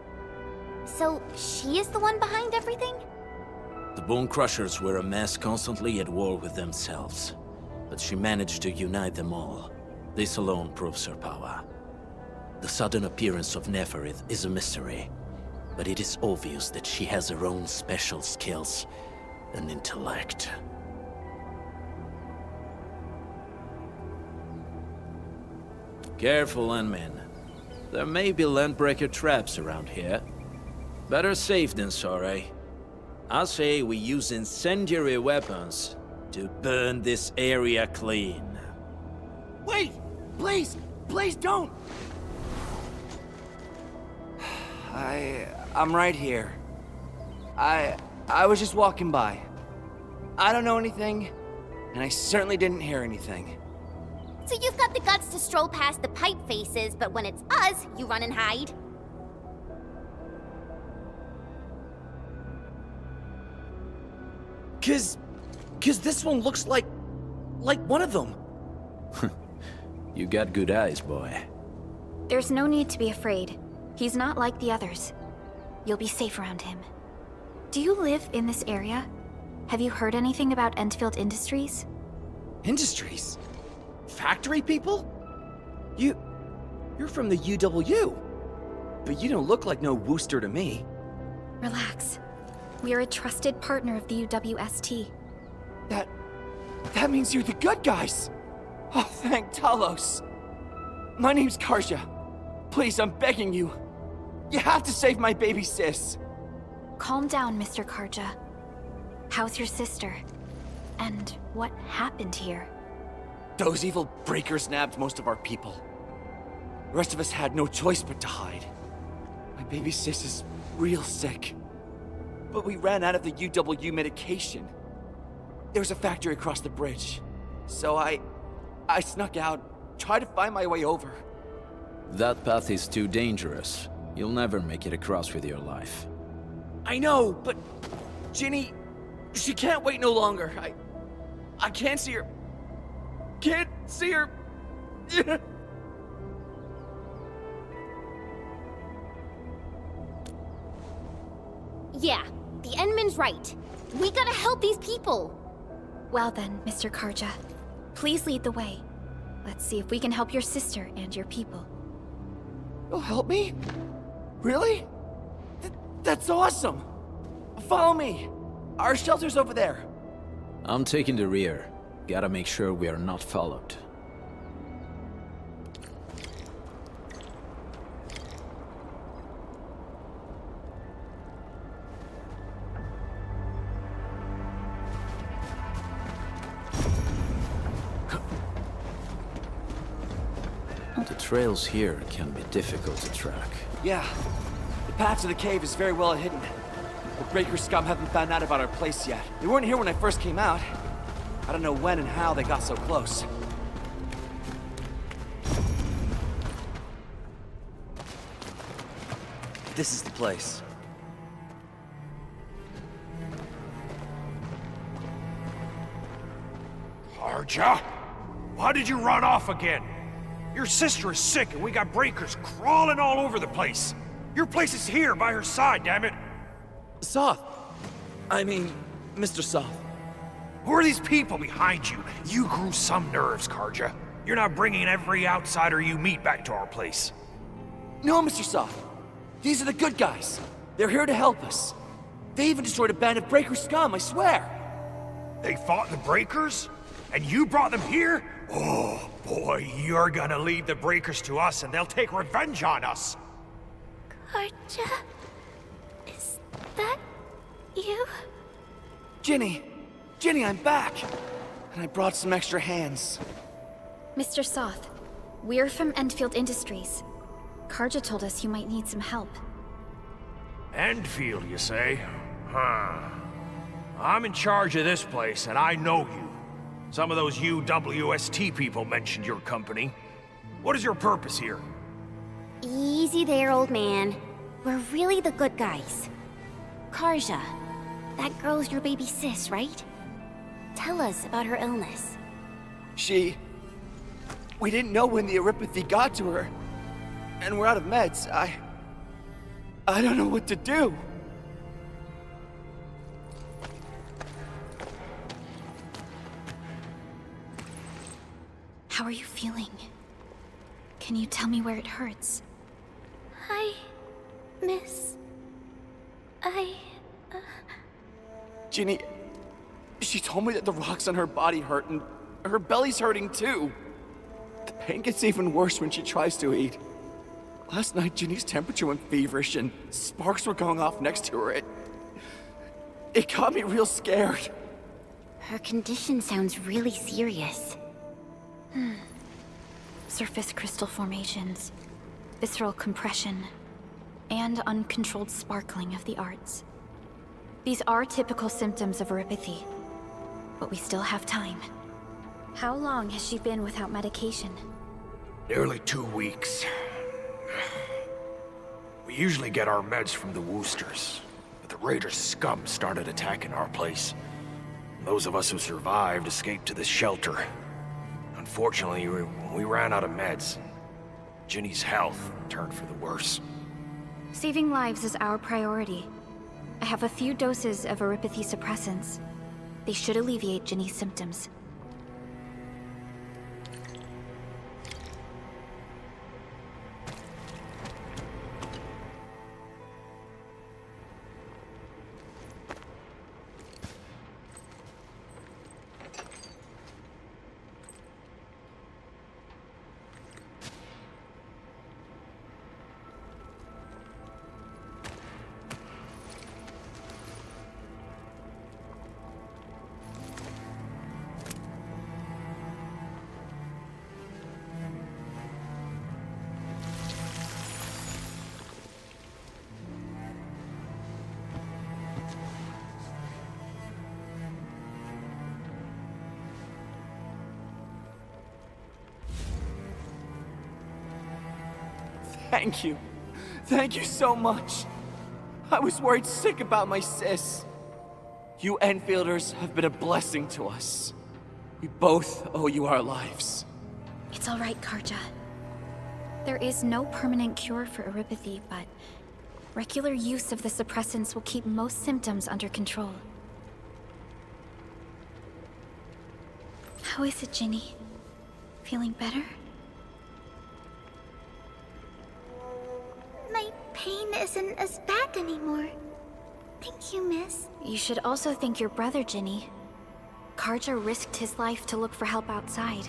So, she is the one behind everything? The Bone Crushers were a mess constantly at war with themselves. But she managed to unite them all. This alone proves her power. The sudden appearance of Neferith is a mystery, but it is obvious that she has her own special skills and intellect. Careful, Landmen. There may be Landbreaker traps around here. Better safe than sorry. I say we use incendiary weapons to burn this area clean. Wait! Please! Please don't! I'm right here. I was just walking by. I don't know anything, and I certainly didn't hear anything. So you've got the guts to stroll past the pipe faces, but when it's us, you run and hide? Cause this one looks like one of them. You got good eyes, boy. There's no need to be afraid. He's not like the others. You'll be safe around him. Do you live in this area? Have you heard anything about Endfield Industries? Industries? Factory people? You're from the UW. But you don't look like no Wooster to me. Relax. We are a trusted partner of the UWST. That means you're the good guys! Oh, thank Talos! My name's Karja. Please, I'm begging you. You have to save my baby sis. Calm down, Mr. Karja. How's your sister? And what happened here? Those evil breakers nabbed most of our people. The rest of us had no choice but to hide. My baby sis is real sick. But we ran out of the UW medication. There was a factory across the bridge. So I snuck out, tried to find my way over. That path is too dangerous. You'll never make it across with your life. I know, but Ginny, she can't wait no longer. I can't see her. Can't see her. Yeah, the Endman's right. We gotta help these people. Well then, Mr. Karja, please lead the way. Let's see if we can help your sister and your people. You'll help me? Really? That's awesome! Follow me! Our shelter's over there. I'm taking the rear. Gotta make sure we are not followed. The trails here can be difficult to track. Yeah. The path to the cave is very well hidden. The Breaker scum haven't found out about our place yet. They weren't here when I first came out. I don't know when and how they got so close. This is the place. Karja? Why did you run off again? Your sister is sick and we got breakers crawling all over the place. Your place is here by her side, damn it. Soth. I mean, Mr. Soth. Who are these people behind you? You grew some nerves, Karja. You're not bringing every outsider you meet back to our place. No, Mr. Soth. These are the good guys. They're here to help us. They even destroyed a band of Breaker scum, I swear. They fought the breakers? And you brought them here? Oh, boy, you're gonna lead the breakers to us and they'll take revenge on us. Karja? Is that you? Ginny! Ginny, I'm back! And I brought some extra hands. Mr. Soth, we're from Endfield Industries. Karja told us you might need some help. Endfield, you say? Huh. I'm in charge of this place, and I know you. Some of those UWST people mentioned your company. What is your purpose here? Easy there, old man. We're really the good guys. Karja, that girl's your baby sis, right? Tell us about her illness. We didn't know when the erypathy got to her. And we're out of meds. I don't know what to do. How are you feeling? Can you tell me where it hurts? Hi, miss. Ginny, she told me that the rocks on her body hurt and her belly's hurting too. The pain gets even worse when she tries to eat. Last night, Ginny's temperature went feverish and sparks were going off next to her. It got me real scared. Her condition sounds really serious. Surface crystal formations, visceral compression, and uncontrolled sparkling of the arts. These are typical symptoms of neuropathy, but we still have time. How long has she been without medication? Nearly 2 weeks. We usually get our meds from the Woosters, but the Raiders' scum started attacking our place. Those of us who survived escaped to this shelter. Unfortunately, we ran out of meds. Ginny's health turned for the worse. Saving lives is our priority. I have a few doses of neuropathy suppressants. They should alleviate Ginny's symptoms. Thank you. Thank you so much. I was worried sick about my sis. You Enfielders have been a blessing to us. We both owe you our lives. It's all right, Karja. There is no permanent cure for neuropathy, but regular use of the suppressants will keep most symptoms under control. How is it, Ginny? Feeling better? My pain isn't as bad anymore. Thank you, miss. You should also thank your brother, Ginny. Karja risked his life to look for help outside.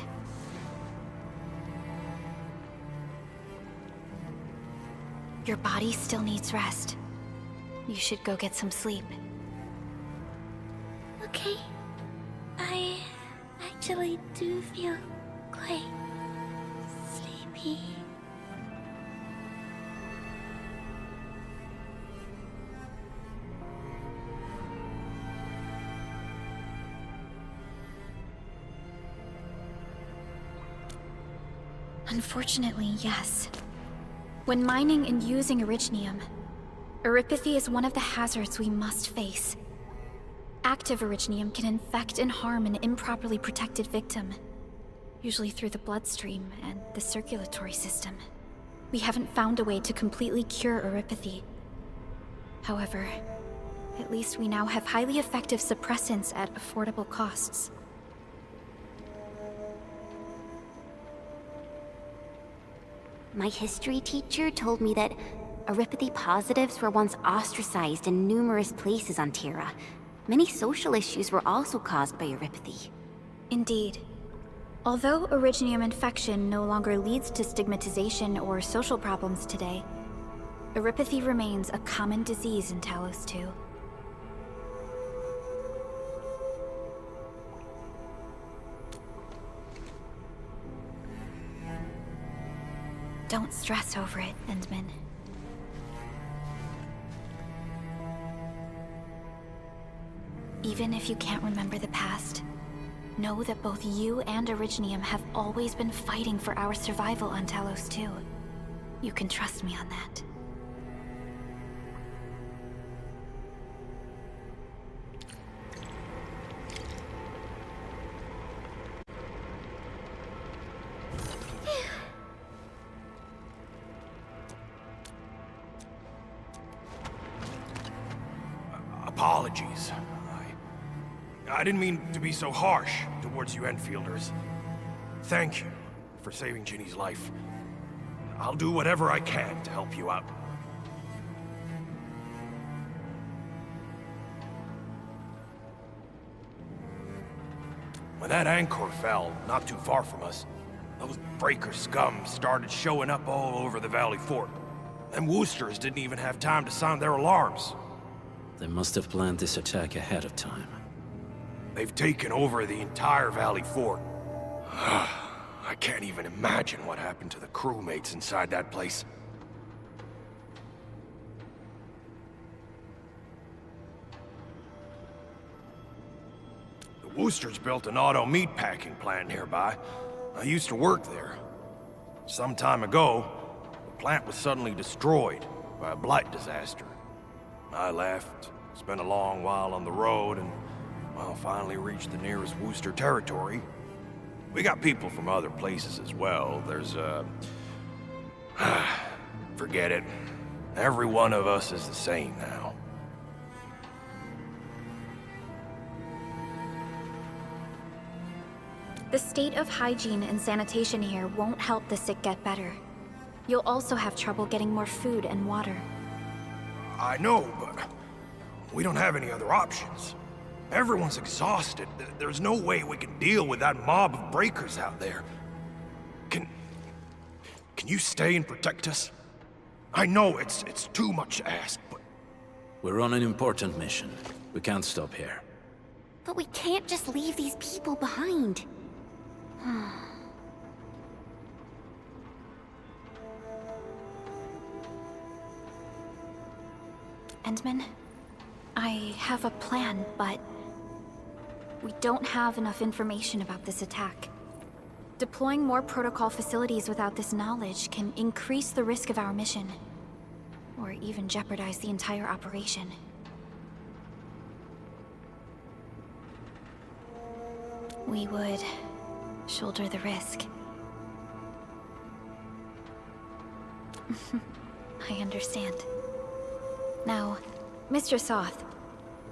Your body still needs rest. You should go get some sleep. Okay. I actually do feel quite sleepy. Unfortunately, yes. When mining and using Originium, neuropathy is one of the hazards we must face. Active Originium can infect and harm an improperly protected victim, usually through the bloodstream and the circulatory system. We haven't found a way to completely cure neuropathy. However, at least we now have highly effective suppressants at affordable costs. My history teacher told me that neuropathy positives were once ostracized in numerous places on Terra. Many social issues were also caused by neuropathy. Indeed. Although Originium infection no longer leads to stigmatization or social problems today, neuropathy remains a common disease in Talos 2. Don't stress over it, Endman. Even if you can't remember the past, know that both you and Originium have always been fighting for our survival on Talos 2. You can trust me on that. Apologies. I didn't mean to be so harsh towards you Enfielders. Thank you for saving Ginny's life. I'll do whatever I can to help you out. When that anchor fell, not too far from us, those breaker scum started showing up all over the Valley Fort. Them Woosters didn't even have time to sound their alarms. They must have planned this attack ahead of time. They've taken over the entire Valley Fort. I can't even imagine what happened to the crewmates inside that place. Wooster's built an auto meatpacking plant nearby. I used to work there. Some time ago, the plant was suddenly destroyed by a blight disaster. I left, spent a long while on the road, and, well, finally reached the nearest Wooster territory. We got people from other places as well. There's, forget it. Every one of us is the same now. The state of hygiene and sanitation here won't help the sick get better. You'll also have trouble getting more food and water. I know, but we don't have any other options. Everyone's exhausted. There's no way we can deal with that mob of breakers out there. Can you stay and protect us? I know it's too much to ask, but... We're on an important mission. We can't stop here. But we can't just leave these people behind. Endman, I have a plan, but we don't have enough information about this attack. Deploying more protocol facilities without this knowledge can increase the risk of our mission, or even jeopardize the entire operation. We would shoulder the risk. I understand. Now, Mr. Soth,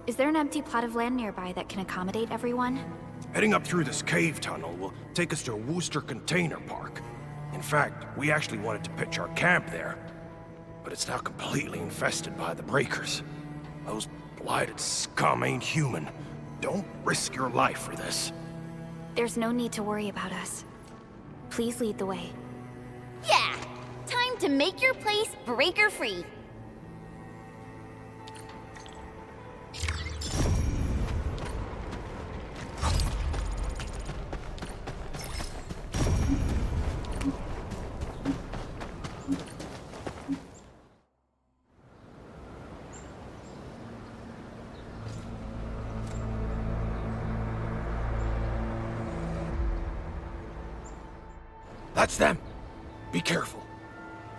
is there an empty plot of land nearby that can accommodate everyone? Heading up through this cave tunnel will take us to a Wooster container park. In fact, we actually wanted to pitch our camp there, but it's now completely infested by the breakers. Those blighted scum ain't human. Don't risk your life for this. There's no need to worry about us. Please lead the way. Yeah! Time to make your place breaker-free. That's them! Be careful.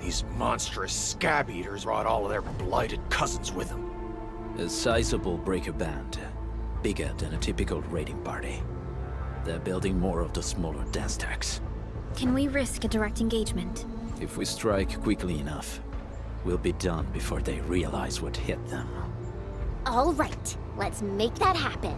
These monstrous scab eaters brought all of their blighted cousins with them. A sizable breaker band. Bigger than a typical raiding party. They're building more of the smaller dance tags. Can we risk a direct engagement? If we strike quickly enough, we'll be done before they realize what hit them. All right, let's make that happen.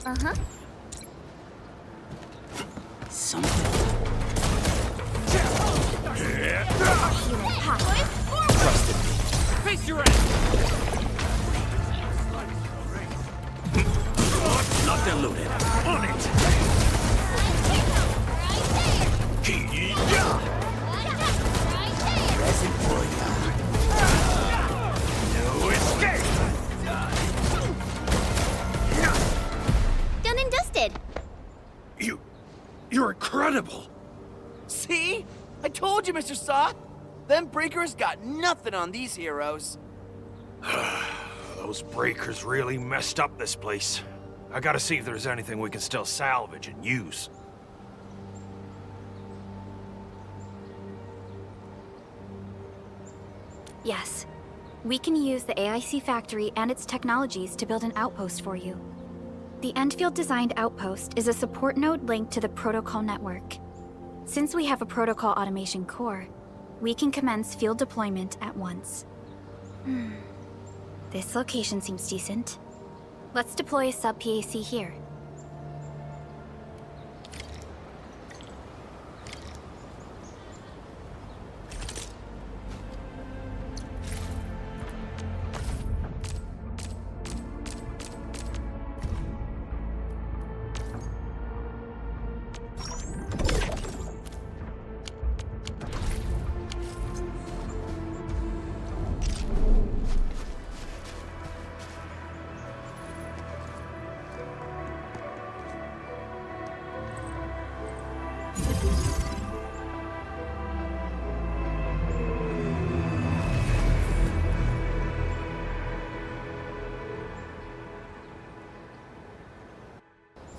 Uh-huh. Trusted me. Face your ass! Not diluted. On it! easy for you. No escape! Done and dusted. You're incredible! See? I told you, Mr. Saw! Them breakers got nothing on these heroes. Those breakers really messed up this place. I gotta see if there's anything we can still salvage and use. Yes. We can use the AIC factory and its technologies to build an outpost for you. The Endfield designed outpost is a support node linked to the protocol network. Since we have a protocol automation core, we can commence field deployment at once. This location seems decent. Let's deploy a sub-PAC here.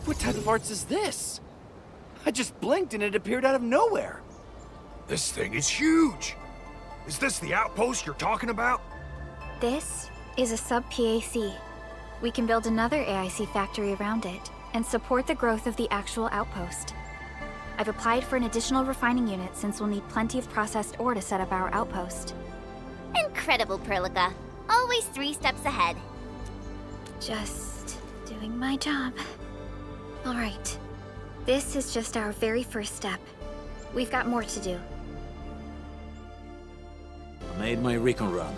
What type of arts is this? I just blinked and it appeared out of nowhere. This thing is huge! Is this the outpost you're talking about? This is a sub-PAC. We can build another AIC factory around it and support the growth of the actual outpost. I've applied for an additional refining unit since we'll need plenty of processed ore to set up our outpost. Incredible, Perlica. Always 3 steps ahead. Just doing my job. All right. This is just our very first step. We've got more to do. I made my recon run.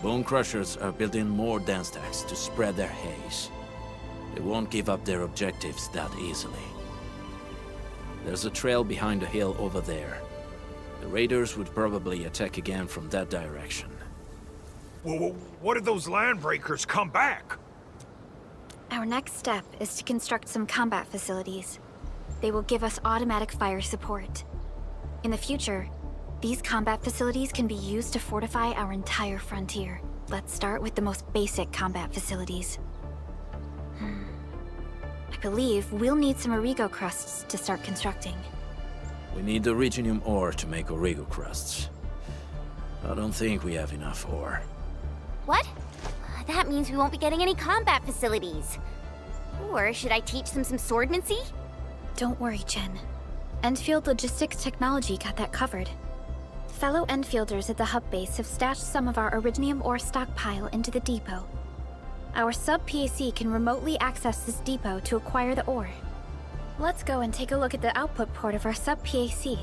Bone Crushers are building more dance stacks to spread their haze. They won't give up their objectives that easily. There's a trail behind the hill over there. The raiders would probably attack again from that direction. Well, what if those landbreakers come back? Our next step is to construct some combat facilities. They will give us automatic fire support. In the future, these combat facilities can be used to fortify our entire frontier. Let's start with the most basic combat facilities. I believe we'll need some Origo crusts to start constructing. We need the Originium ore to make Origo crusts. I don't think we have enough ore. What? That means we won't be getting any combat facilities. Or should I teach them some swordmancy? Don't worry, Jen. Endfield Logistics Technology got that covered. Fellow Enfielders at the hub base have stashed some of our Originium ore stockpile into the depot. Our sub-PAC can remotely access this depot to acquire the ore. Let's go and take a look at the output port of our sub-PAC.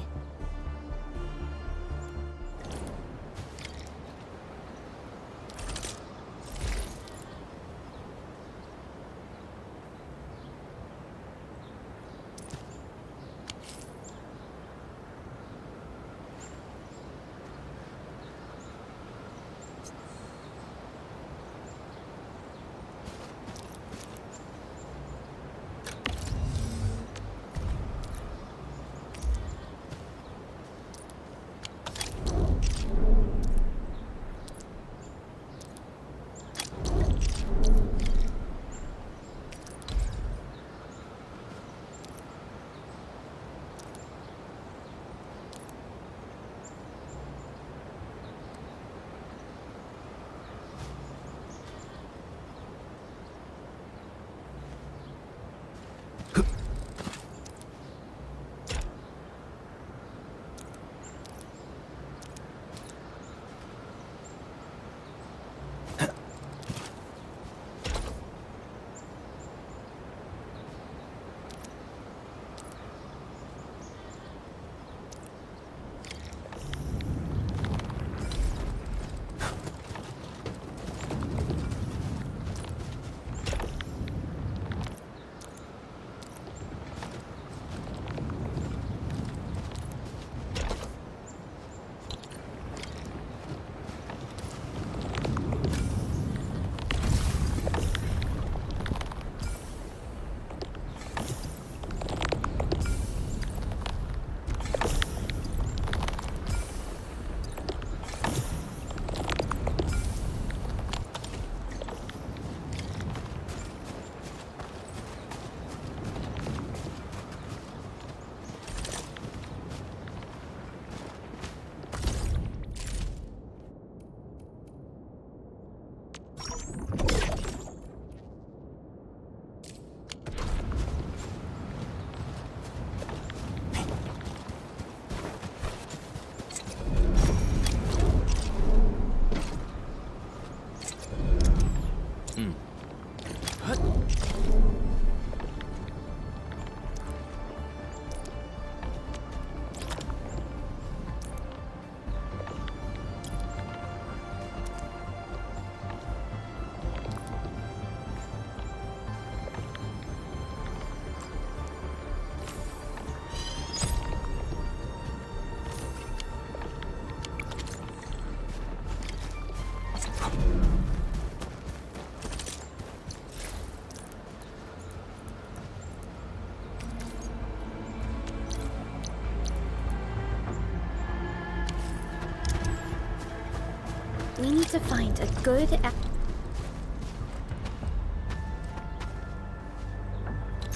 to find a good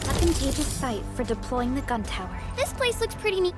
advantageous site for deploying the gun tower. This place looks pretty neat.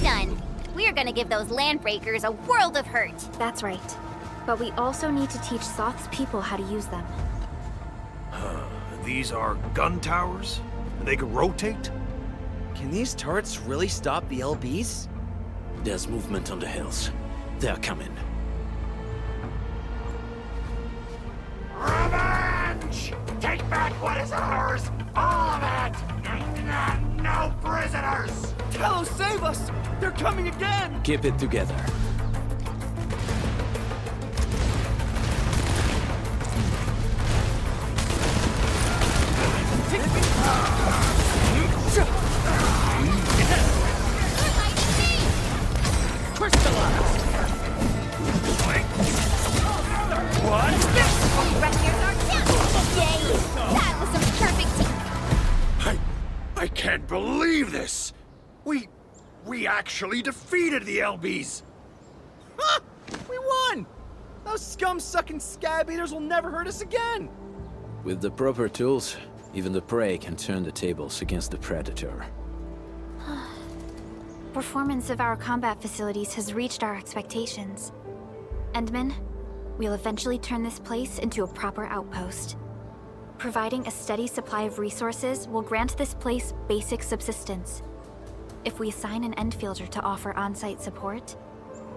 Done. We're gonna give those landbreakers a world of hurt. That's right. But we also need to teach Soth's people how to use them. These are gun towers? They could rotate? Can these turrets really stop the LBs? There's movement on the hills. They're coming. Revenge! Take back what is ours! All of it! And no prisoners! Tello, save us! They're coming again! Keep it together. I can't believe this! We actually defeated the LBs! Ha! We won! Those scum-sucking scab eaters will never hurt us again! With the proper tools, even the prey can turn the tables against the predator. Performance of our combat facilities has reached our expectations. Endman, we'll eventually turn this place into a proper outpost. Providing a steady supply of resources will grant this place basic subsistence. If we assign an Endfielder to offer on-site support,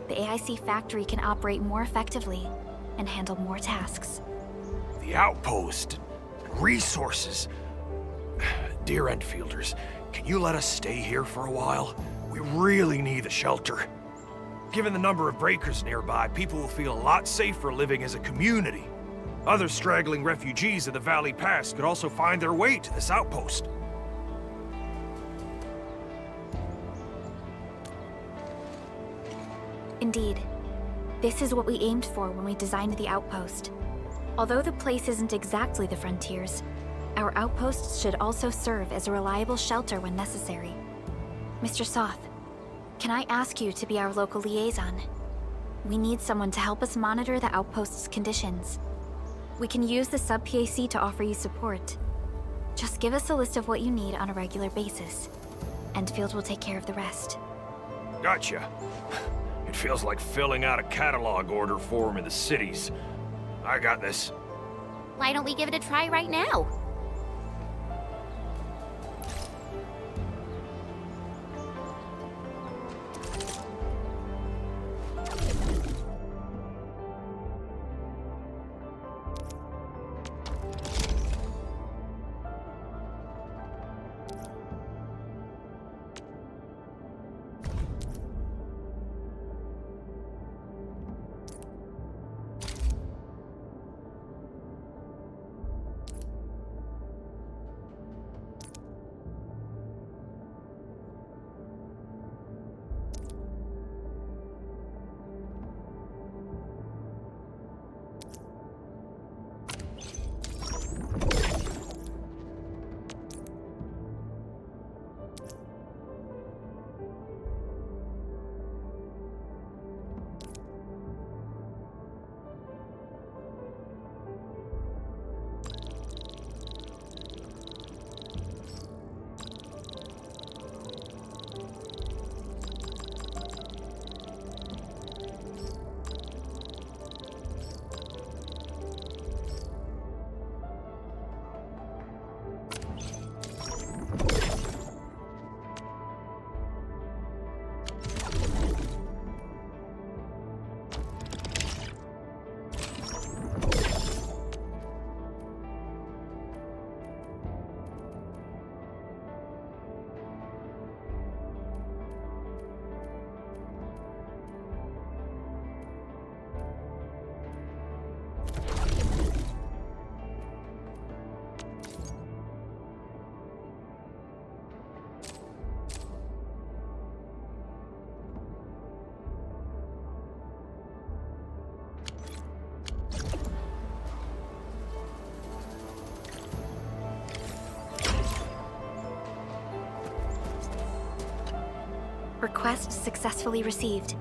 the AIC factory can operate more effectively and handle more tasks. The outpost, resources. Dear Endfielders, can you let us stay here for a while? We really need a shelter. Given the number of breakers nearby, people will feel a lot safer living as a community. Other straggling refugees of the Valley Pass could also find their way to this outpost. Indeed. This is what we aimed for when we designed the outpost. Although the place isn't exactly the frontiers, our outposts should also serve as a reliable shelter when necessary. Mr. Soth, can I ask you to be our local liaison? We need someone to help us monitor the outpost's conditions. We can use the sub-PAC to offer you support. Just give us a list of what you need on a regular basis. Endfield will take care of the rest. Gotcha. It feels like filling out a catalog order form in the cities. I got this. Why don't we give it a try right now? Request successfully received.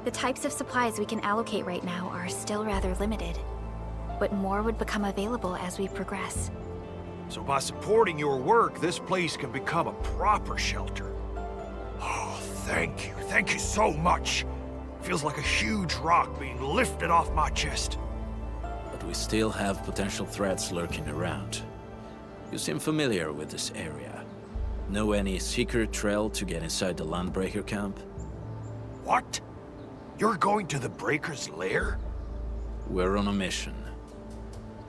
The types of supplies we can allocate right now are still rather limited, but more would become available as we progress. So by supporting your work, this place can become a proper shelter. Oh, thank you. Thank you so much. Feels like a huge rock being lifted off my chest. But we still have potential threats lurking around. You seem familiar with this area. Know any secret trail to get inside the Landbreaker camp? What? You're going to the Breaker's lair? We're on a mission.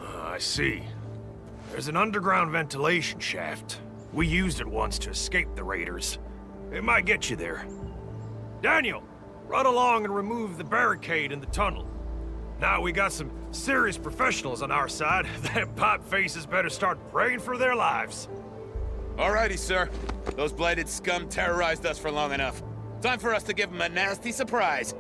I see. There's an underground ventilation shaft. We used it once to escape the raiders. It might get you there. Daniel, run along and remove the barricade in the tunnel. Now we got some serious professionals on our side. Them pipe faces better start praying for their lives. Alrighty, sir. Those blighted scum terrorized us for long enough. Time for us to give them a nasty surprise.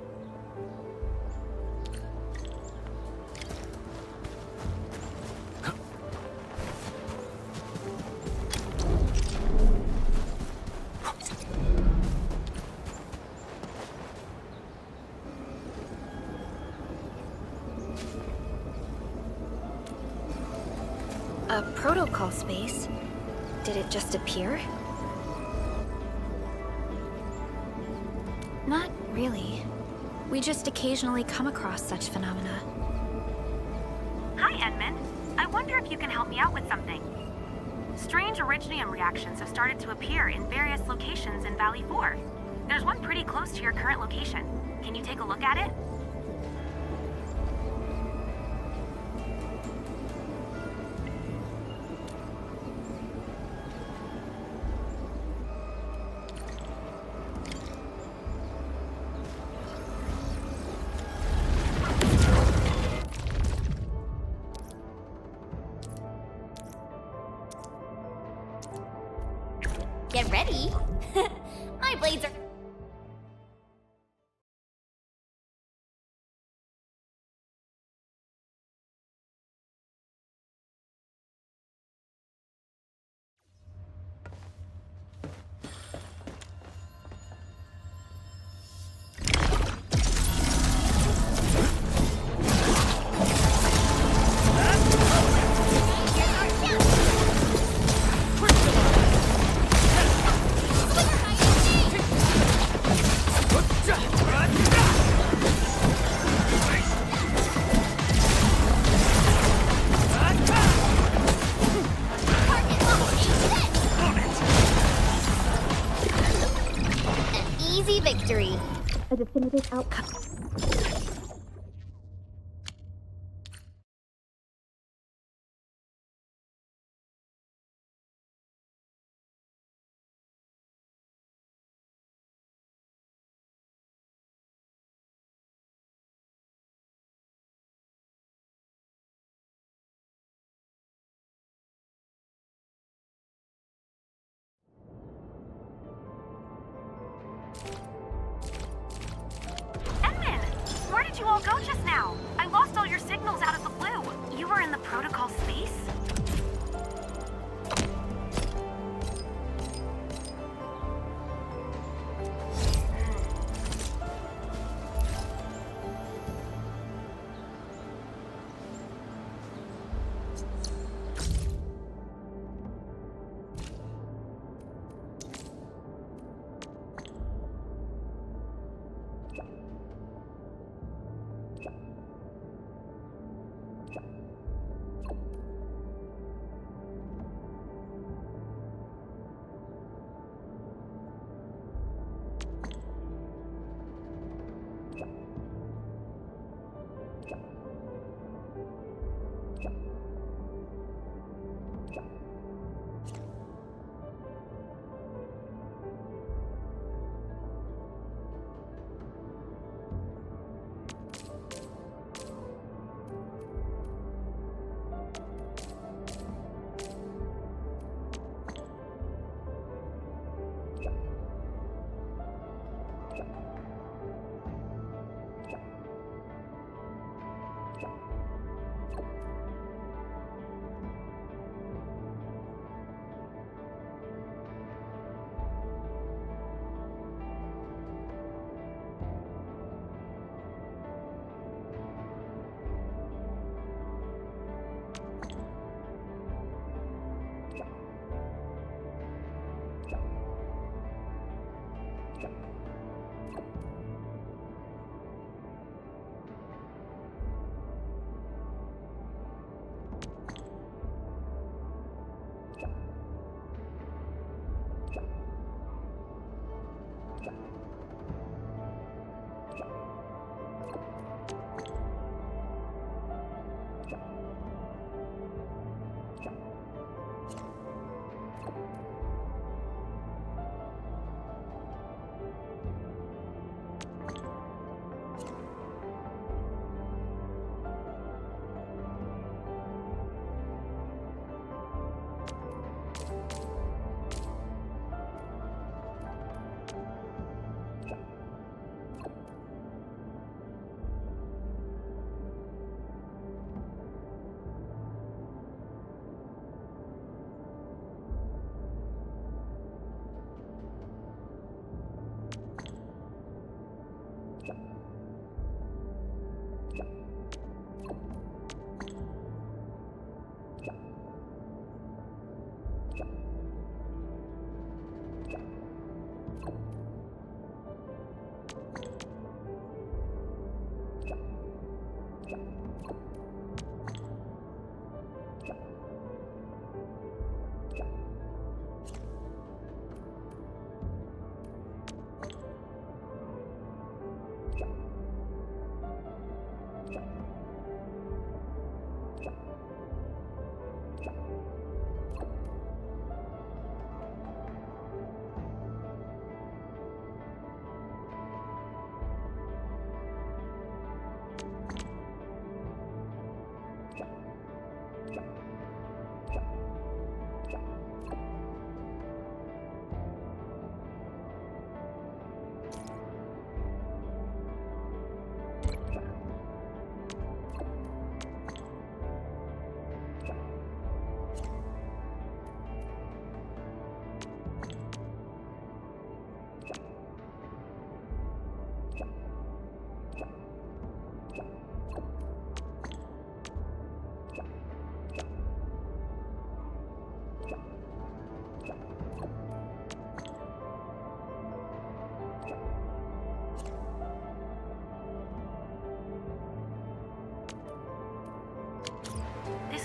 A protocol space? Did it just appear? Not really. We just occasionally come across such phenomena. Hi, Edmund. I wonder if you can help me out with something. Strange originium reactions have started to appear in various locations in Valley 4. There's one pretty close to your current location. Can you take a look at it? Get ready. My blades are... Easy victory. A definitive outcome. Where did you all go just now? I lost all your signals out of the blue. You were in the protocol space?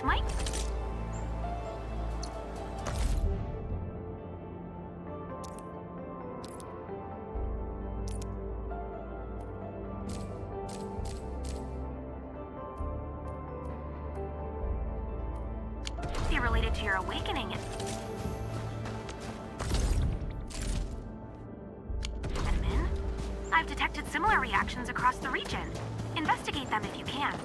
This might... be related to your awakening. Admin, I've detected similar reactions across the region. Investigate them if you can.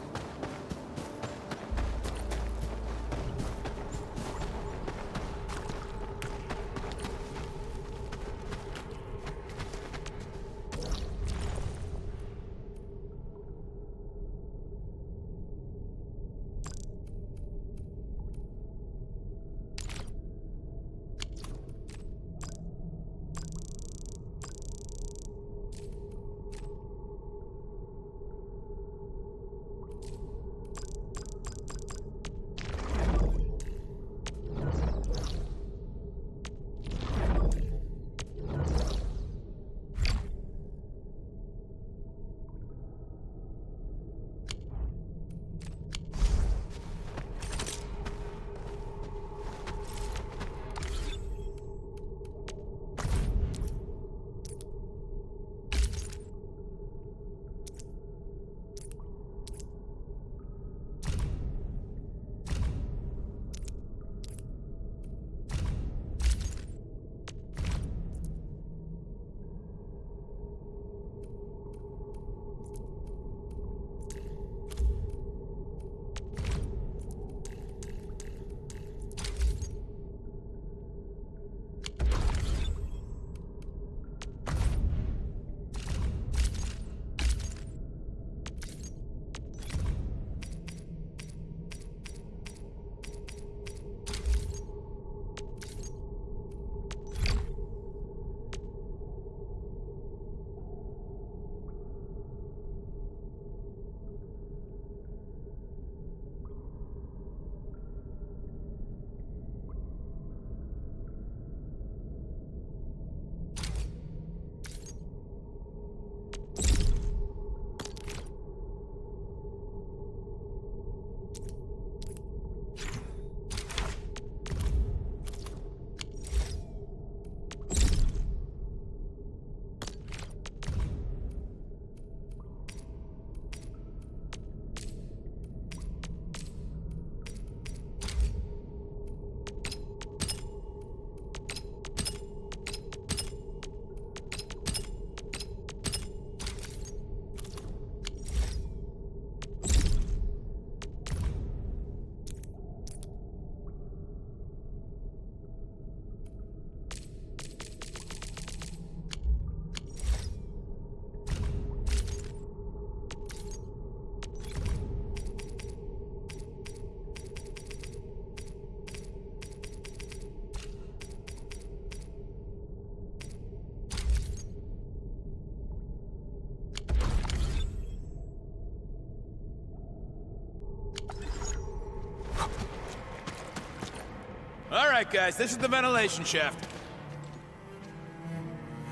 All right, guys, this is the ventilation shaft.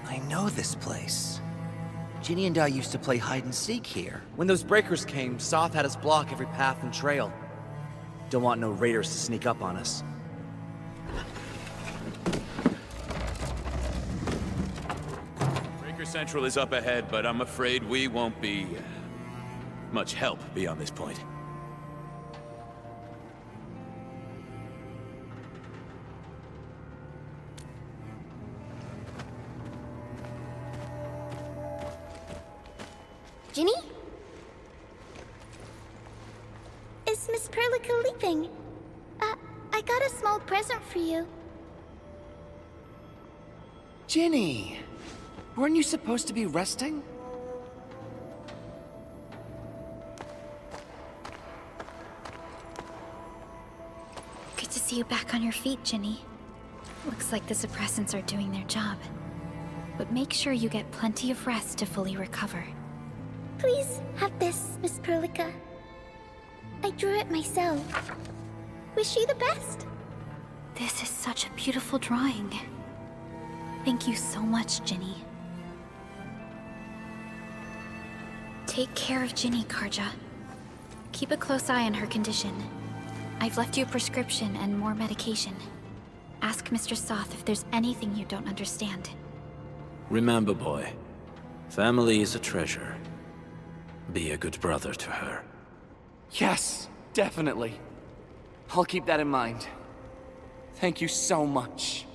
I know this place. Ginny and I used to play hide and seek here. When those breakers came, Soth had us block every path and trail. Don't want no raiders to sneak up on us. Breaker Central is up ahead, but I'm afraid we won't be much help beyond this point. Ginny? Is Miss Perlica leaving? I got a small present for you. Ginny! Weren't you supposed to be resting? Good to see you back on your feet, Ginny. Looks like the suppressants are doing their job. But make sure you get plenty of rest to fully recover. Please have this, Miss Perlica. I drew it myself. Wish you the best. This is such a beautiful drawing. Thank you so much, Ginny. Take care of Ginny, Karja. Keep a close eye on her condition. I've left you a prescription and more medication. Ask Mr. Soth if there's anything you don't understand. Remember, boy, family is a treasure. Be a good brother to her. Yes, definitely. I'll keep that in mind. Thank you so much.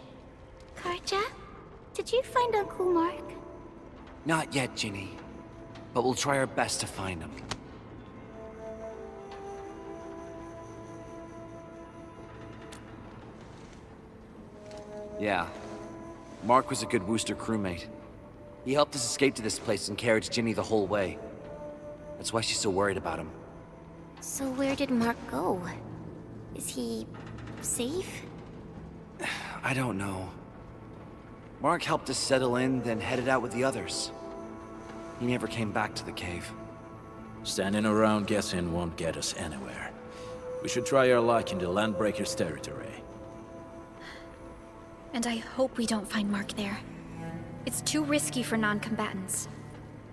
Karja, did you find Uncle Mark? Not yet, Ginny. But we'll try our best to find him. Yeah. Mark was a good Wooster crewmate. He helped us escape to this place and carried Ginny the whole way. That's why she's so worried about him. So where did Mark go? Is he safe? I don't know. Mark helped us settle in, then headed out with the others. He never came back to the cave. Standing around guessing won't get us anywhere. We should try our luck in the Landbreakers' territory. And I hope we don't find Mark there. It's too risky for non-combatants.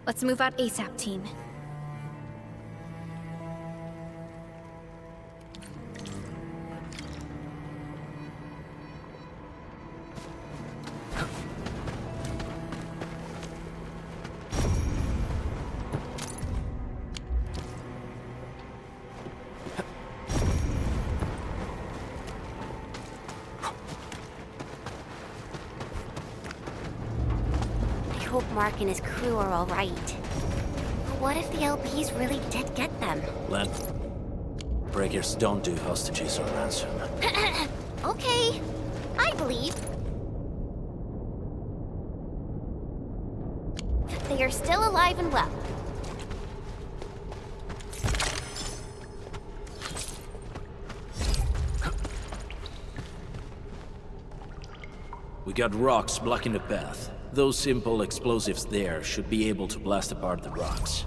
Let's move out ASAP, team. I hope Mark and his crew are all right. But what if the LPs really did get them? Breakers don't do hostages or ransom. Okay, I believe. They are still alive and well. We got rocks blocking the path. Those simple explosives there should be able to blast apart the rocks.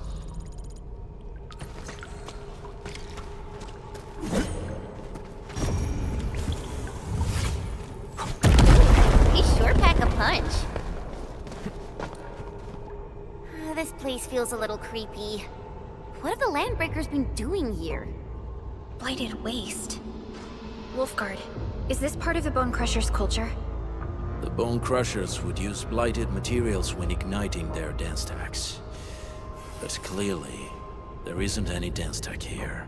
They sure pack a punch. This place feels a little creepy. What have the Landbreakers been doing here? Blighted waste. Wolfguard, is this part of the Bone Crusher's culture? The Bone Crushers would use blighted materials when igniting their dance stacks. But clearly, there isn't any dance stack here.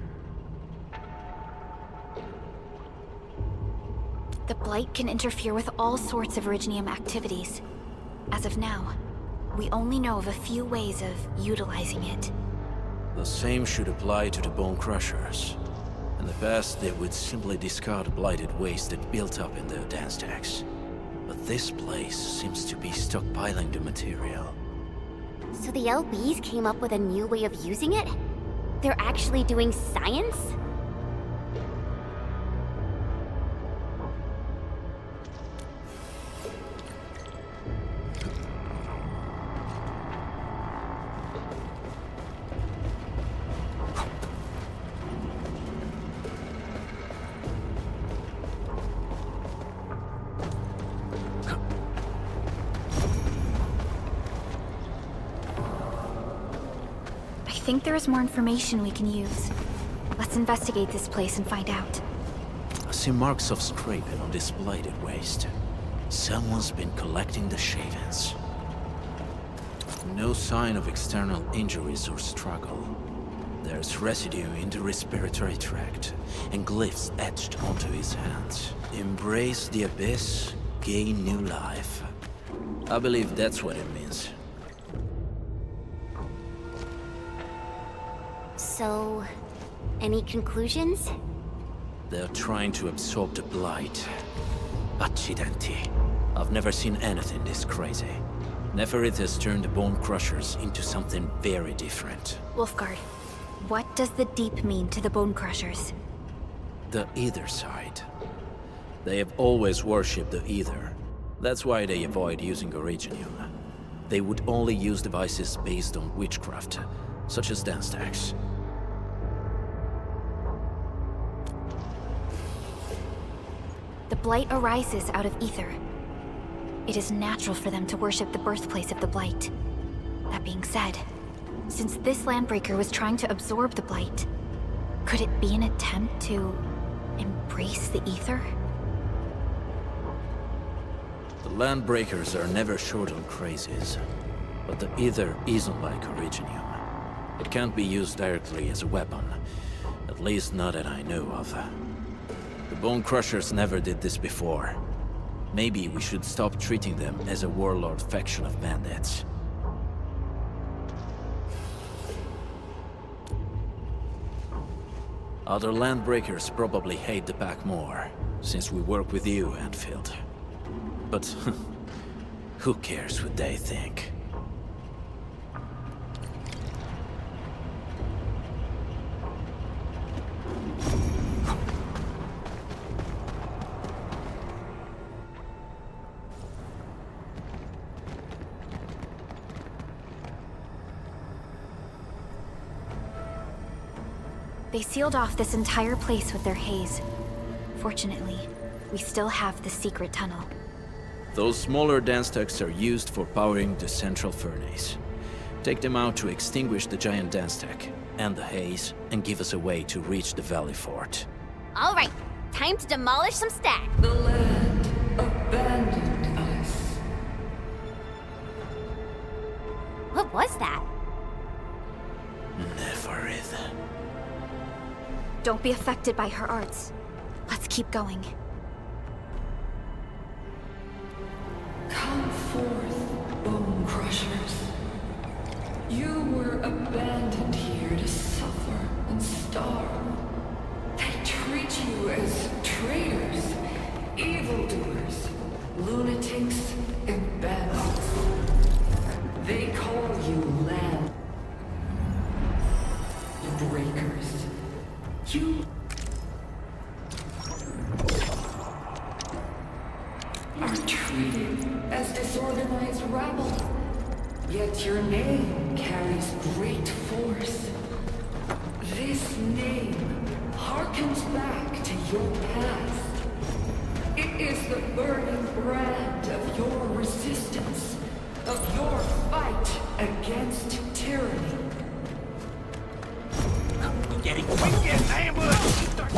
The Blight can interfere with all sorts of Originium activities. As of now, we only know of a few ways of utilizing it. The same should apply to the Bone Crushers. In the past, they would simply discard blighted waste that built up in their dance stacks. But this place seems to be stockpiling the material. So the LBs came up with a new way of using it? They're actually doing science? I think there is more information we can use. Let's investigate this place and find out. I see marks of scraping on this blighted waste. Someone's been collecting the shavings. No sign of external injuries or struggle. There's residue in the respiratory tract, and glyphs etched onto his hands. Embrace the abyss, gain new life. I believe that's what it means. So, any conclusions? They're trying to absorb the blight. Accidenti. I've never seen anything this crazy. Neferith has turned the Bone Crushers into something very different. Wolfguard, what does the Deep mean to the Bone Crushers? The Ether side. They have always worshipped the Ether. That's why they avoid using Originium. They would only use devices based on witchcraft, such as dance stacks. The Blight arises out of Ether. It is natural for them to worship the birthplace of the Blight. That being said, since this Landbreaker was trying to absorb the Blight, could it be an attempt to Embrace the ether? The Landbreakers are never short on crazes, but the ether isn't like Originium. It can't be used directly as a weapon, at least not that I know of. The Bone Crushers never did this before. Maybe we should stop treating them as a warlord faction of bandits. Other Landbreakers probably hate the pack more, since we work with you, Endfield. But who cares what they think? They sealed off this entire place with their haze. Fortunately, we still have the secret tunnel. Those smaller dance ducts are used for powering the central furnace. Take them out to extinguish the giant dance duct and the haze, and give us a way to reach the Valley Fort. All right, time to demolish some stack. The land abandoned us. What was that? Neferith. Don't be affected by her arts. Let's keep going. Come forth, Bone Crushers. You were abandoned here to suffer and starve. They treat you as traitors, evildoers, lunatics, and bandits. They call you land breakers. You are treated as disorganized rabble. Yet your name carries great force. This name harkens back to your past. It is the burning brand of your resistance, of your fight against tyranny. Getting wicked, ambush! Start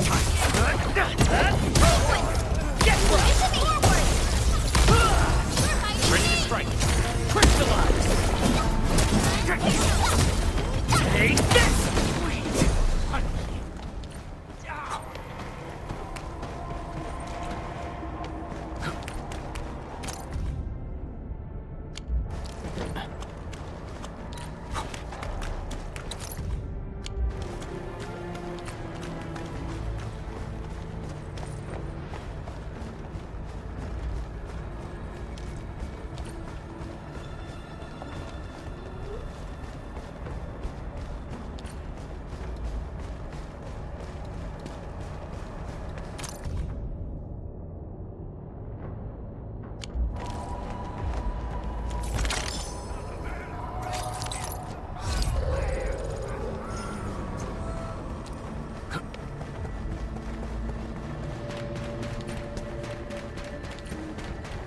get ready to strike! Crystallize! Take this!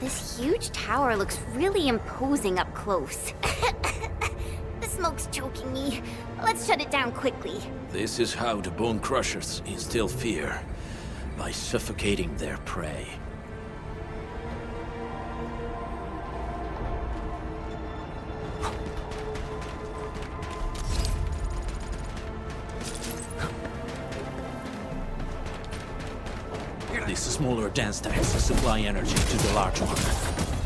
This huge tower looks really imposing up close. The smoke's choking me. Let's shut it down quickly. This is how the Bone Crushers instill fear, by suffocating their prey. These smaller dance tanks supply energy to the large one.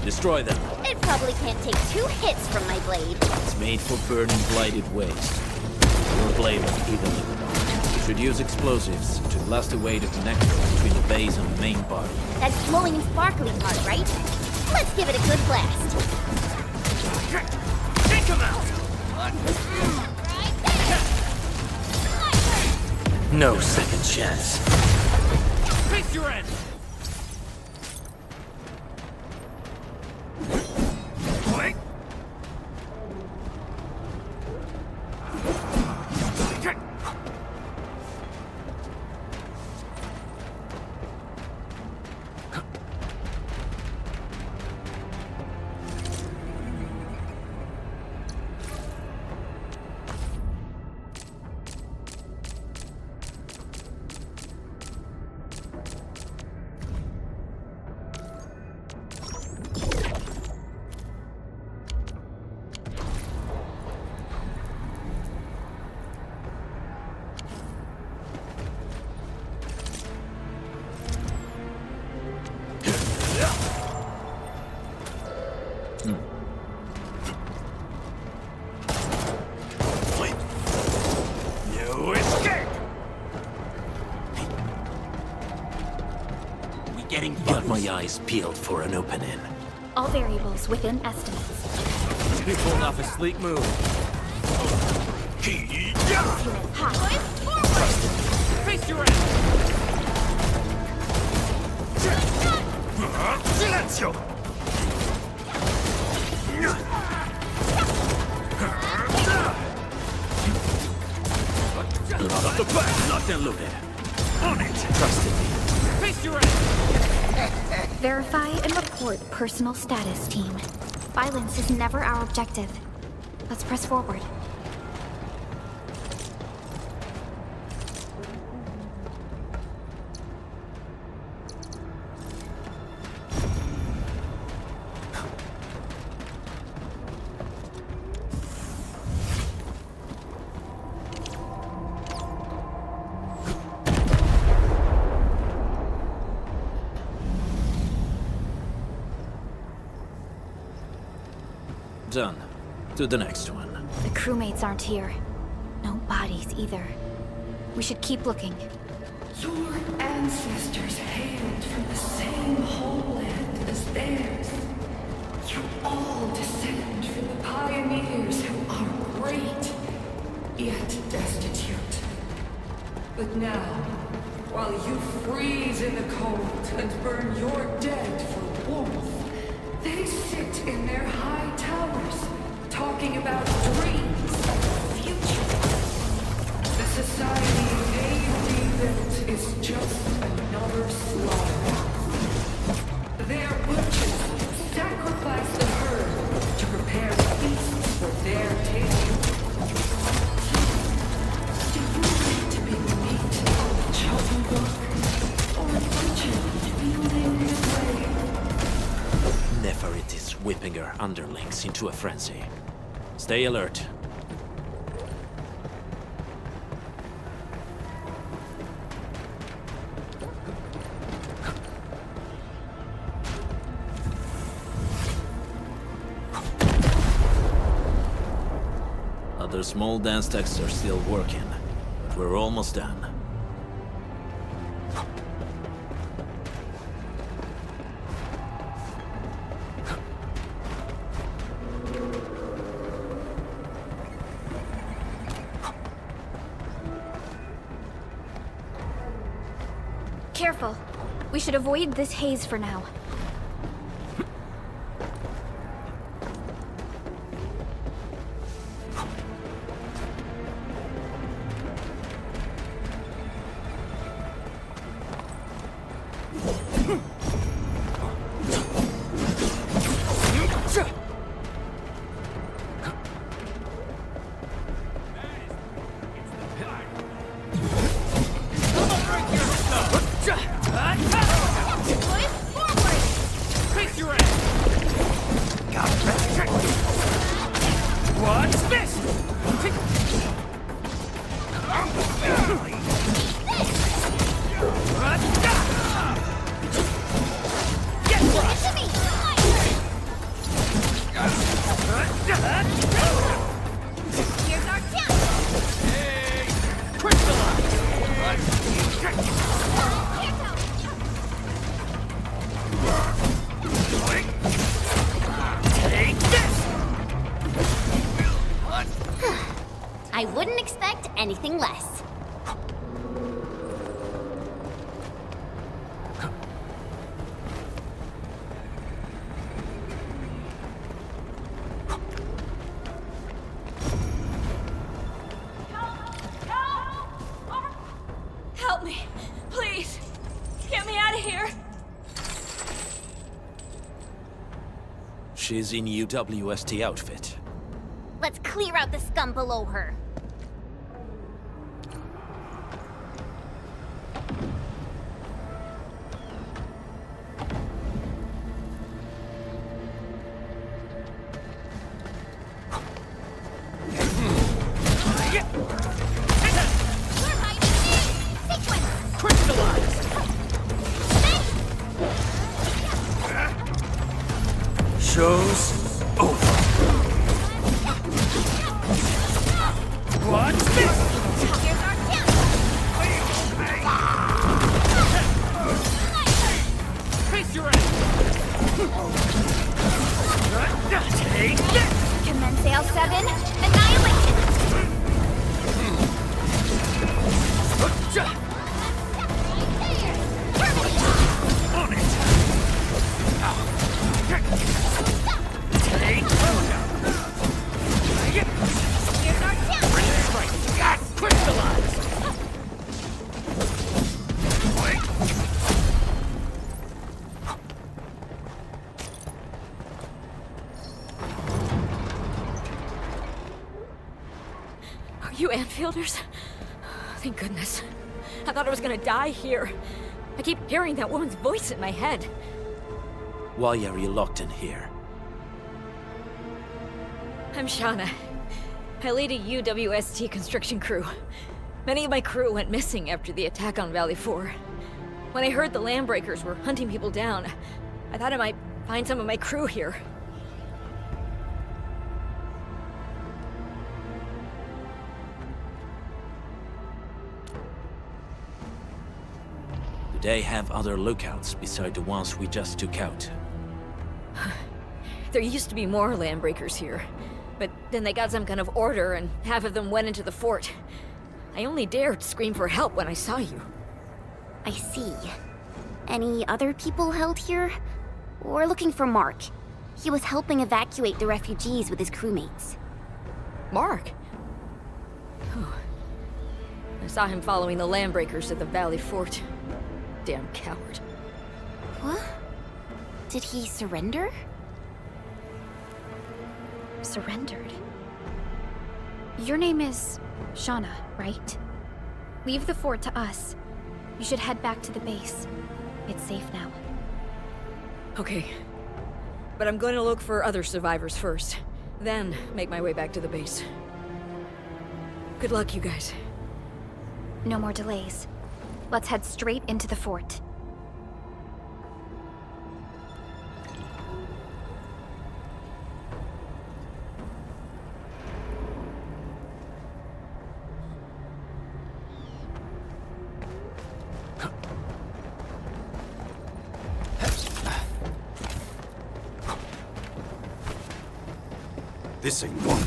Destroy them. It probably can't take 2 hits from my blade. It's made for burning blighted waste. Your blade won't even live alone. You should use explosives to blast away the connector between the base and the main body. That's glowing and sparkly part, right? Let's give it a good blast. Take him out! No second chance. Face your end! Wait! getting Got my eyes peeled for an opening. All variables within estimates. You pulled off a sleek move. Unit hot. Face your ass! Silenzio! Out of the back, locked and loaded. On it! Trusted me. Face your ass! Verify and report personal status, team. Violence is never our objective. Let's press forward. Done. To the next one. The crewmates aren't here. No bodies either. We should keep looking. Your ancestors hailed from the same homeland as theirs. You all descend from the pioneers who are great, yet destitute. But now, while you freeze in the cold and burn your dead for warmth, they sit in their high towers, talking about dreams of the future. The society they rebuilt is just another slaughterhouse. Their butchers sacrifice the herd to prepare feasts for their table. Do you like to be meat on the chopping block, or a butcher wielding his blade? Neferit is whipping her underlings into a frenzy. Stay alert. Other small dance techs are still working, but we're almost done. Careful. We should avoid this haze for now. I wouldn't expect anything less. Help me, please. Get me out of here. She's in UWST outfit. Let's clear out the scum below her. Show's over. What's this? Here's our chance. you Anfielders? Thank goodness. I thought I was gonna die here. I keep hearing that woman's voice in my head. Why are you locked in here? I'm Shauna. I lead a UWST construction crew. Many of my crew went missing after the attack on Valley 4. When I heard the Landbreakers were hunting people down, I thought I might find some of my crew here. Do they have other lookouts beside the ones we just took out? There used to be more Landbreakers here, but then they got some kind of order and half of them went into the fort. I only dared scream for help when I saw you. I see. Any other people held here? We're looking for Mark. He was helping evacuate the refugees with his crewmates. Mark? I saw him following the Landbreakers to the Valley Fort. Damn coward. What? Did he surrender? Surrendered? Your name is Shauna, right? Leave the fort to us. You should head back to the base. It's safe now. Okay. But I'm going to look for other survivors first. Then make my way back to the base. Good luck, you guys. No more delays. Let's head straight into the fort. This ain't one.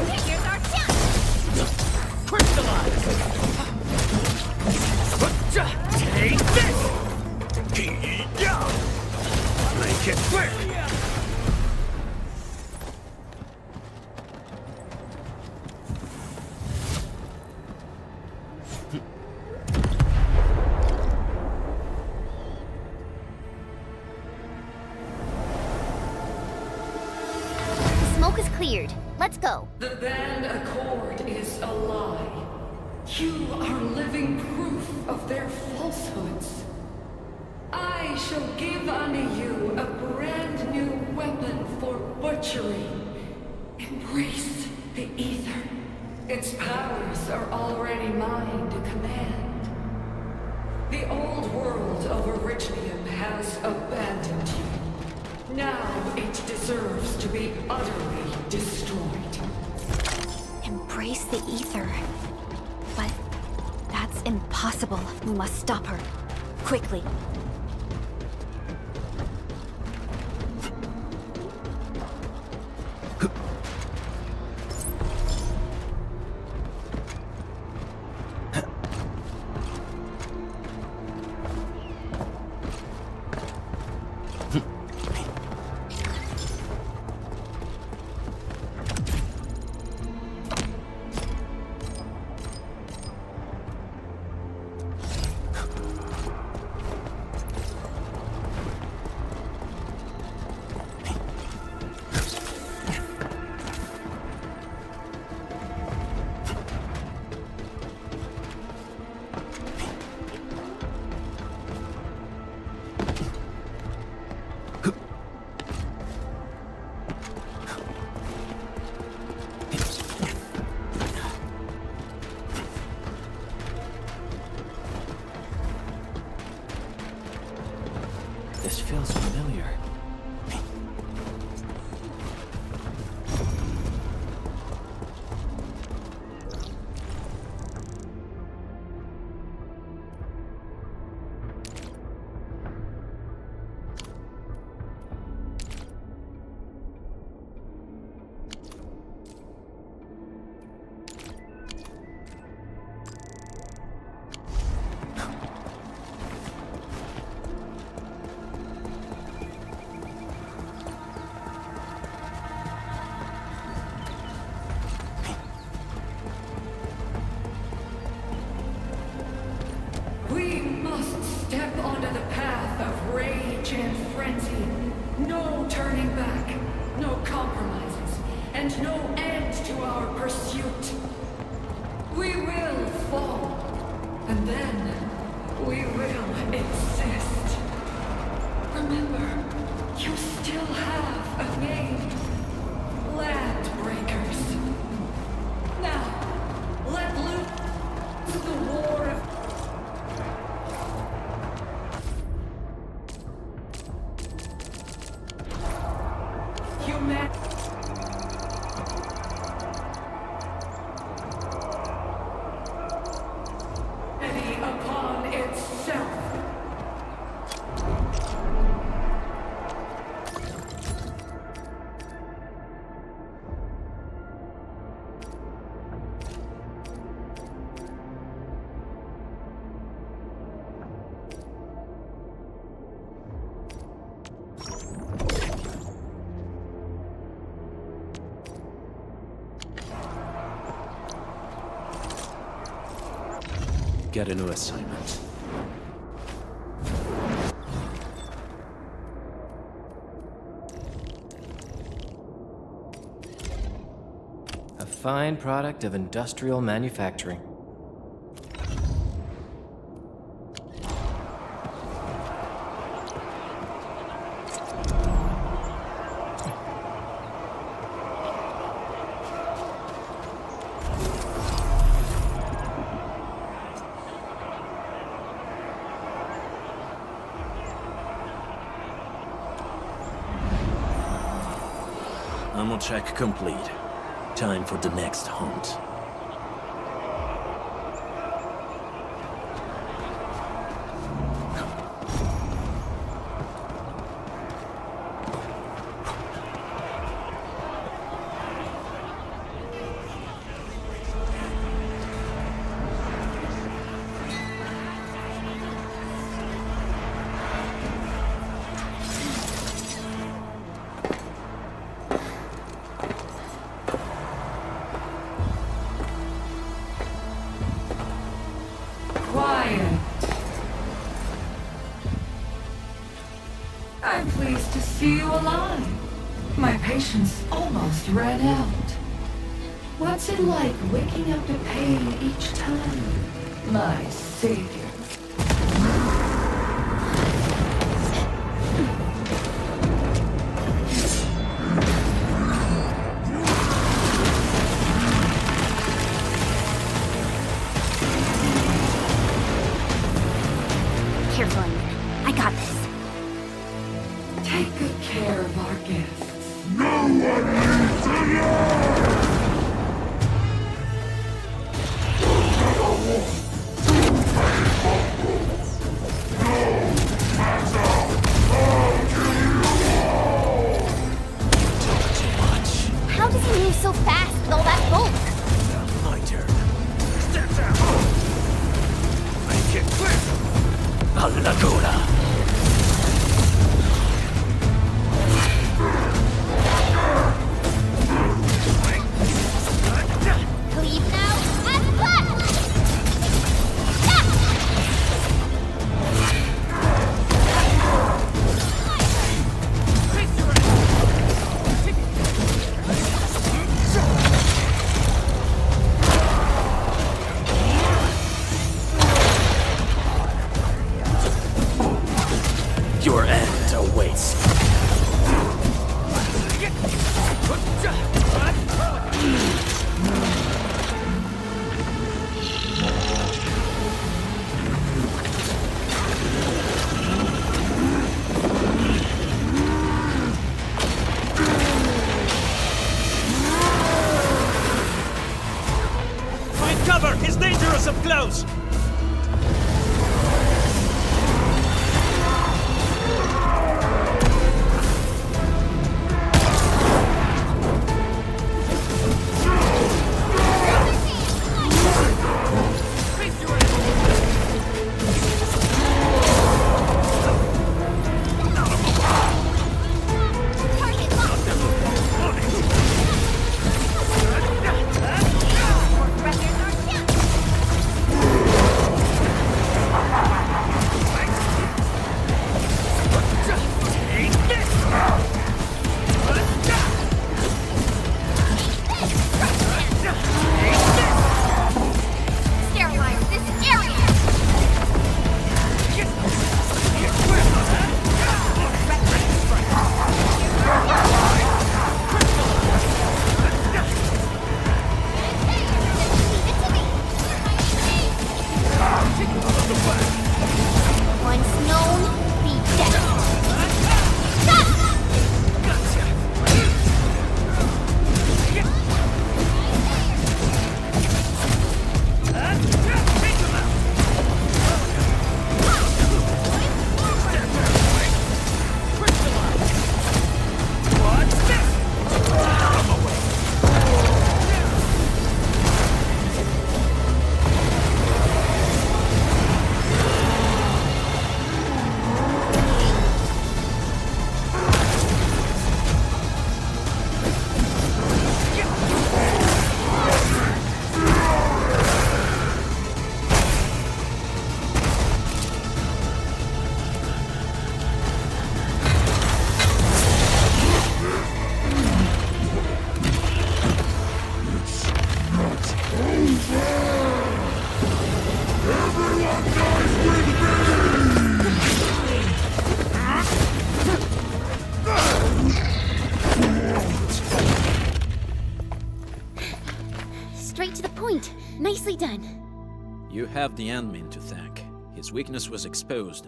Here's our chance! Crystallize! Take this! Make it quick! Smoke is cleared. Let's go. The band accord is a lie. You are living proof of their falsehoods. I shall give unto you a brand new weapon for butchery. Embrace the ether. Its powers are already mine to command. The old world of Orichnium has abandoned you. Now it deserves to be utterly destroyed. Embrace the ether. But that's impossible. We must stop her. Quickly. This feels familiar. We must step onto the path of rage and frenzy. No turning back, no compromises, and no end to our pursuit. We will fall, and then we will exist. Remember, you still have a name. Landbreakers. Now, let loose the war of... humanity. Upon itself. Get a new assignment. A fine product of industrial manufacturing. Ammo check complete. Time for the next hunt. I'm pleased to see you alive. My patience almost ran out. What's it like waking up to pain each time? My savior. Careful, I got this. Take good care of our guests. No one needs to learn! How does he move so fast with all that bulk? My turn. Step down! Make it quick! All'agola! Leave now and run! Your end awaits. Find cover! It's dangerous up close! Records are down! have the admin to thank. His weakness was exposed.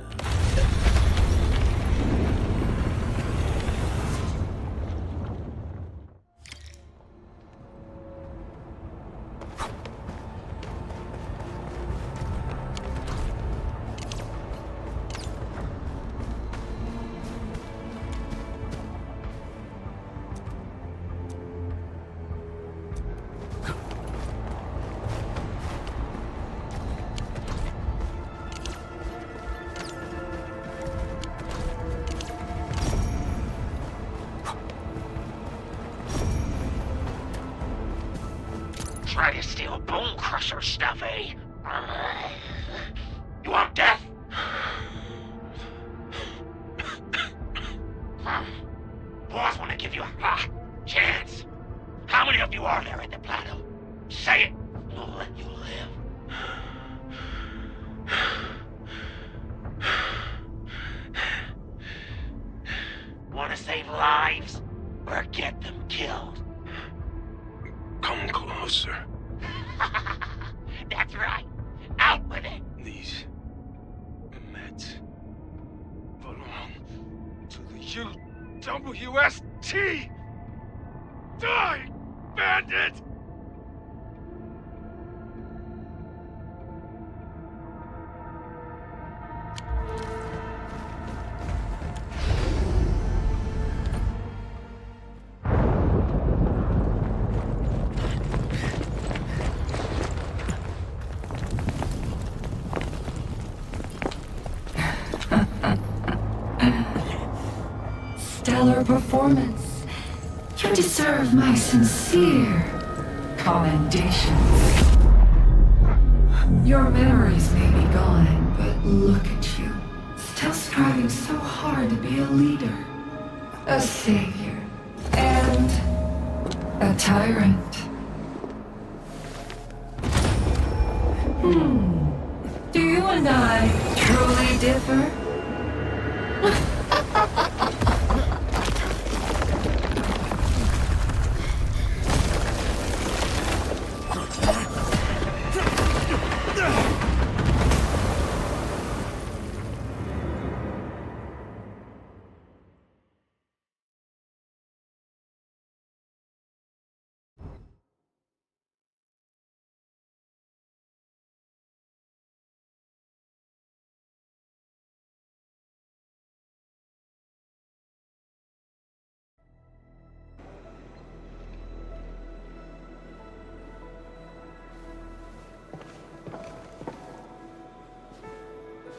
Try to steal Bone Crusher stuff, eh? You want death? Boss want to give you a chance. How many of you are there at the plateau? Say it. We'll let you live. Want to save lives? Or get them killed? Come closer. That's right. Out with it. These meds belong to the UWST! Die, bandit! Stellar performance. You deserve my sincere commendations. Your memories may be gone, but look at you. Still striving so hard to be a leader, a savior, and a tyrant. Do you and I truly differ?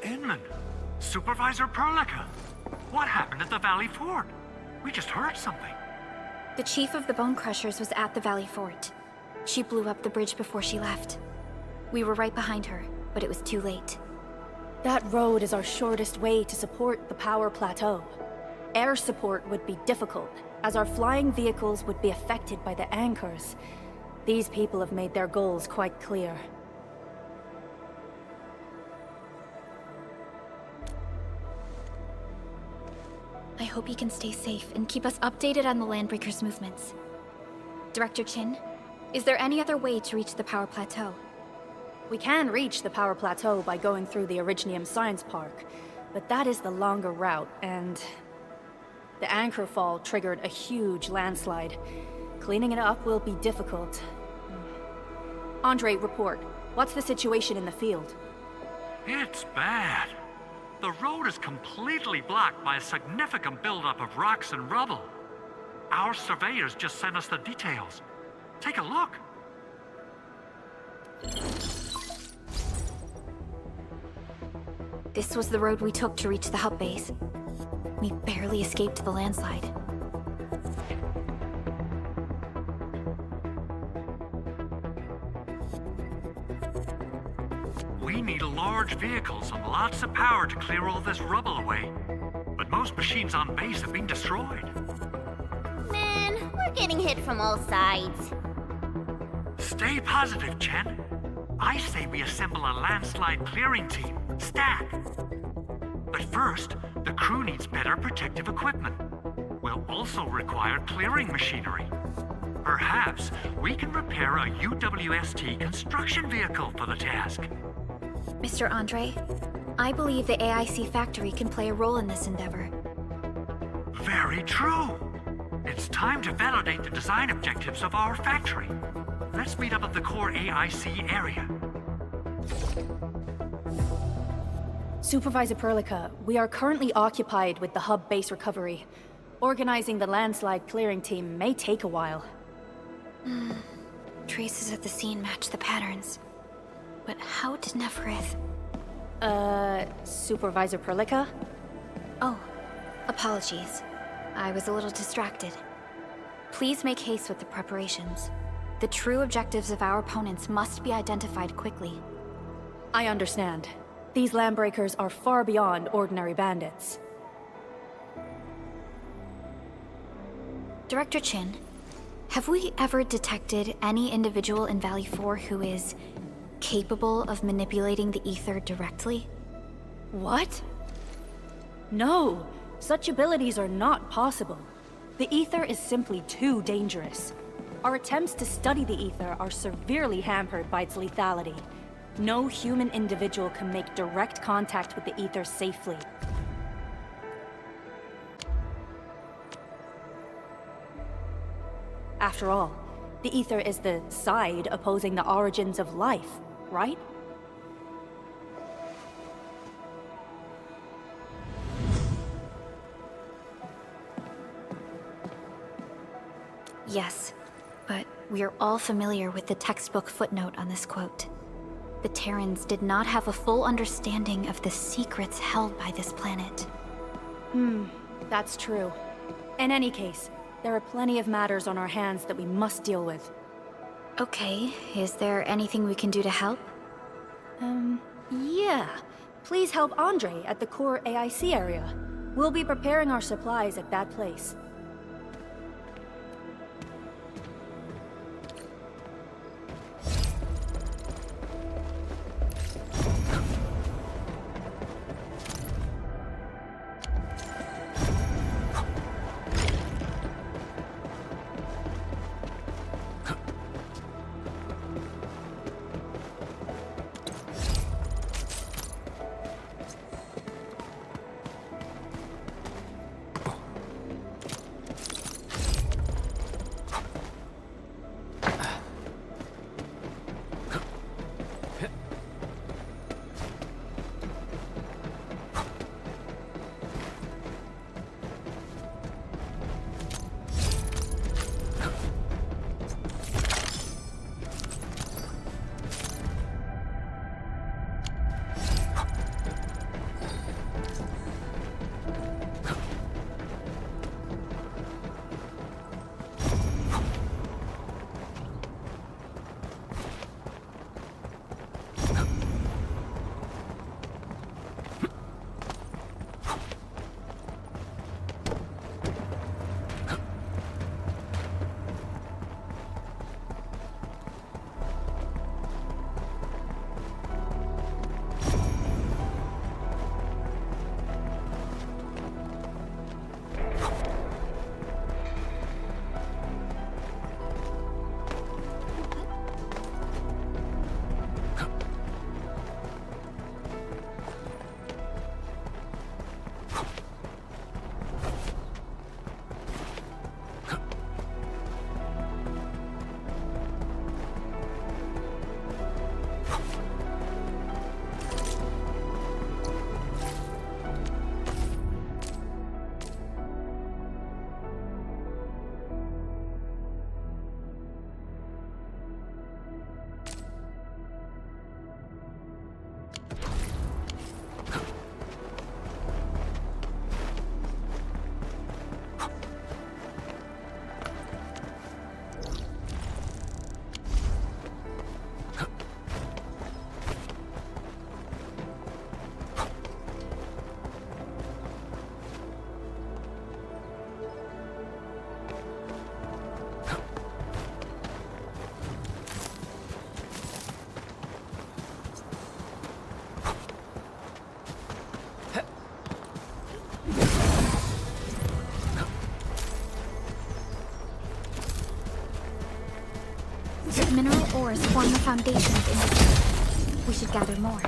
Inman, Supervisor Perlica, what happened at the Valley Fort? We just heard something. The chief of the Bone Crushers was at the Valley Fort. She blew up the bridge before she left. We were right behind her, but it was too late. That road is our shortest way to support the power plateau. Air support would be difficult, as our flying vehicles would be affected by the anchors. These people have made their goals quite clear. I hope he can stay safe and keep us updated on the Landbreakers' movements. Director Chin, is there any other way to reach the power plateau? We can reach the power plateau by going through the Originium Science Park, but that is the longer route, and the anchor fall triggered a huge landslide. Cleaning it up will be difficult. Andre, report. What's the situation in the field? It's bad. The road is completely blocked by a significant buildup of rocks and rubble. Our surveyors just sent us the details. Take a look. This was the road we took to reach the hub base. We barely escaped the landslide. We need large vehicles and lots of power to clear all this rubble away. But most machines on base have been destroyed. Man, we're getting hit from all sides. Stay positive, Chen. I say we assemble a landslide clearing team, STAT. But first, the crew needs better protective equipment. We'll also require clearing machinery. Perhaps we can repair a UWST construction vehicle for the task. Mr. Andre, I believe the AIC factory can play a role in this endeavor. Very true. It's time to validate the design objectives of our factory. Let's meet up at the core AIC area. Supervisor Perlica, we are currently occupied with the hub base recovery. Organizing the landslide clearing team may take a while. Traces at the scene match the patterns. But how did Neferith... Supervisor Perlica? Oh, apologies. I was a little distracted. Please make haste with the preparations. The true objectives of our opponents must be identified quickly. I understand. These landbreakers are far beyond ordinary bandits. Director Chin, have we ever detected any individual in Valley 4 who is capable of manipulating the ether directly? What? No, such abilities are not possible. The ether is simply too dangerous. Our attempts to study the ether are severely hampered by its lethality. No human individual can make direct contact with the ether safely. After all, the ether is the side opposing the origins of life, right? Yes, but we are all familiar with the textbook footnote on this quote. The Terrans did not have a full understanding of the secrets held by this planet. That's true. In any case, there are plenty of matters on our hands that we must deal with. Okay, is there anything we can do to help? Yeah. Please help Andre at the core AIC area. We'll be preparing our supplies at that place. Mineral ores form the foundation of industry. We should gather more.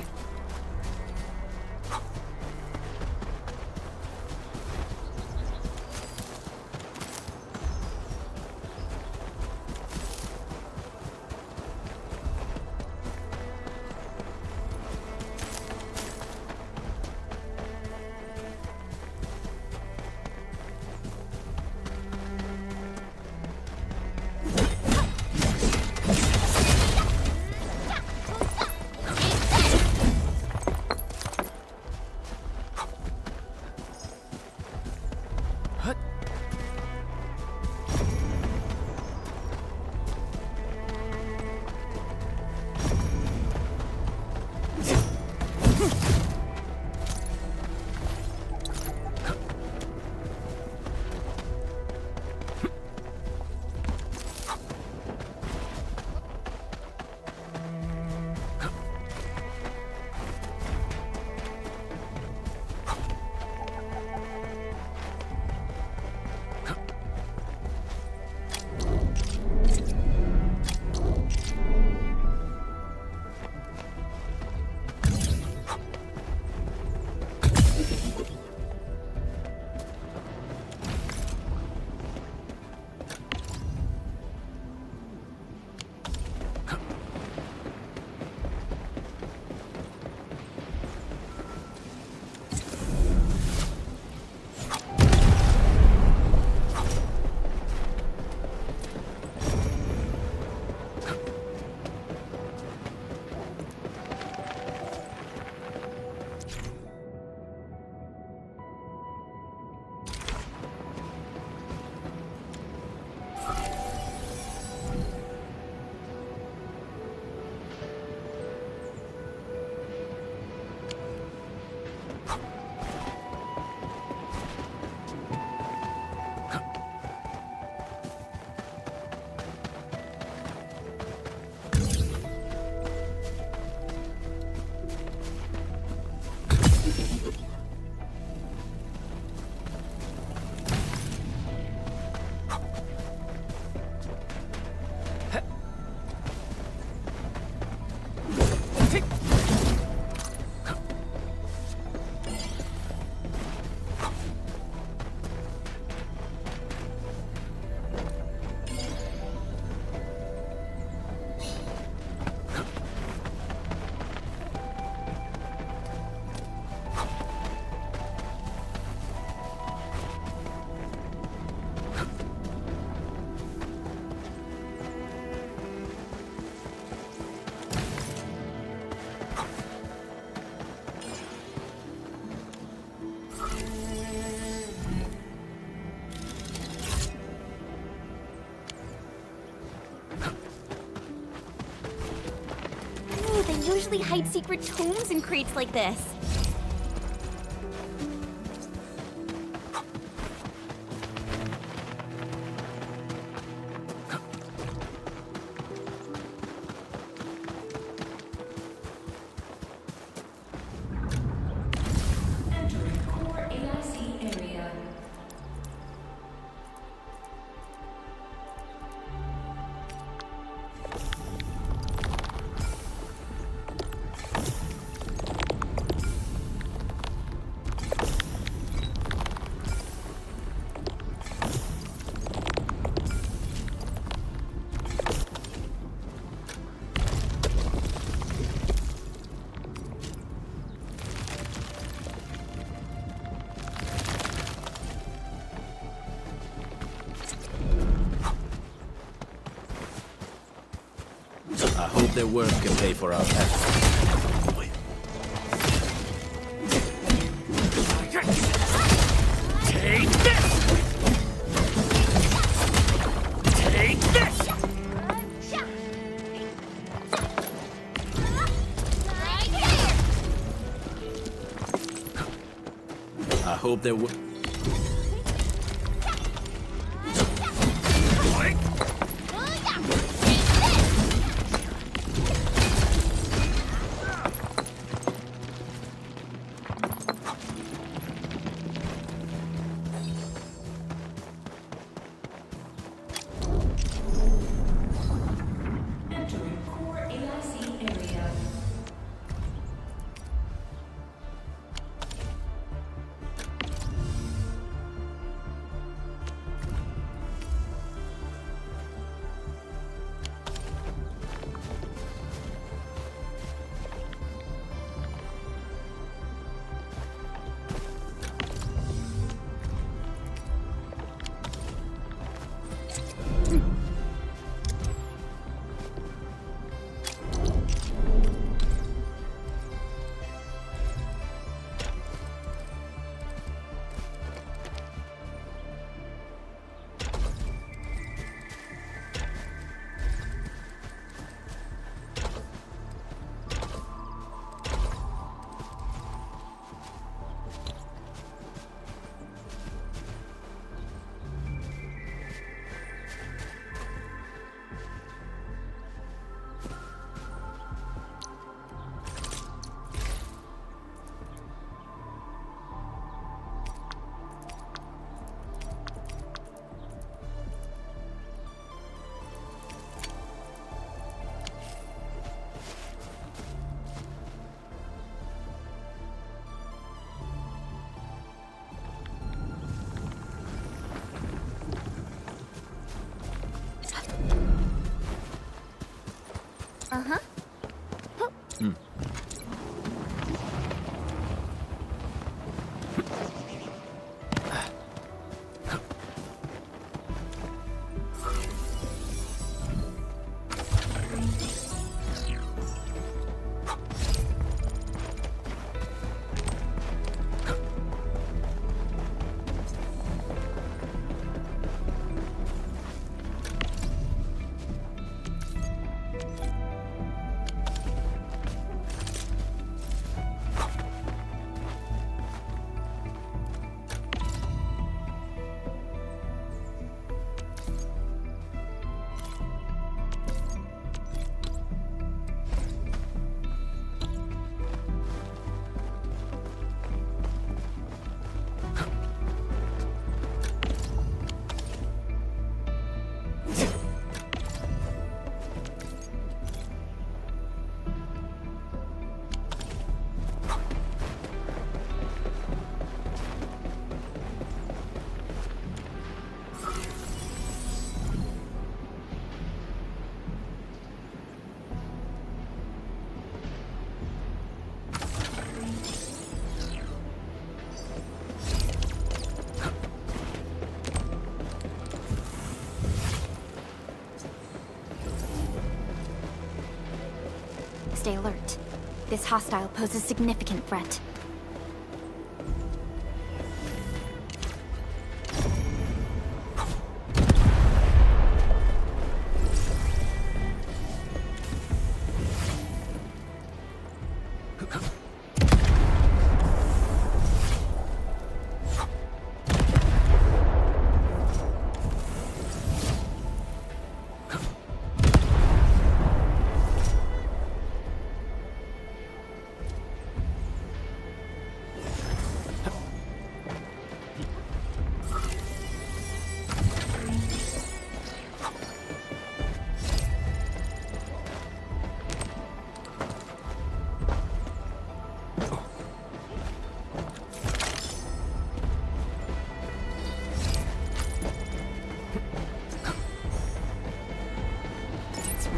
They usually hide secret tomes in crates like this. I hope their work can pay for our efforts. Take this! Take this! I hope their work... stay alert. This hostile poses significant threat.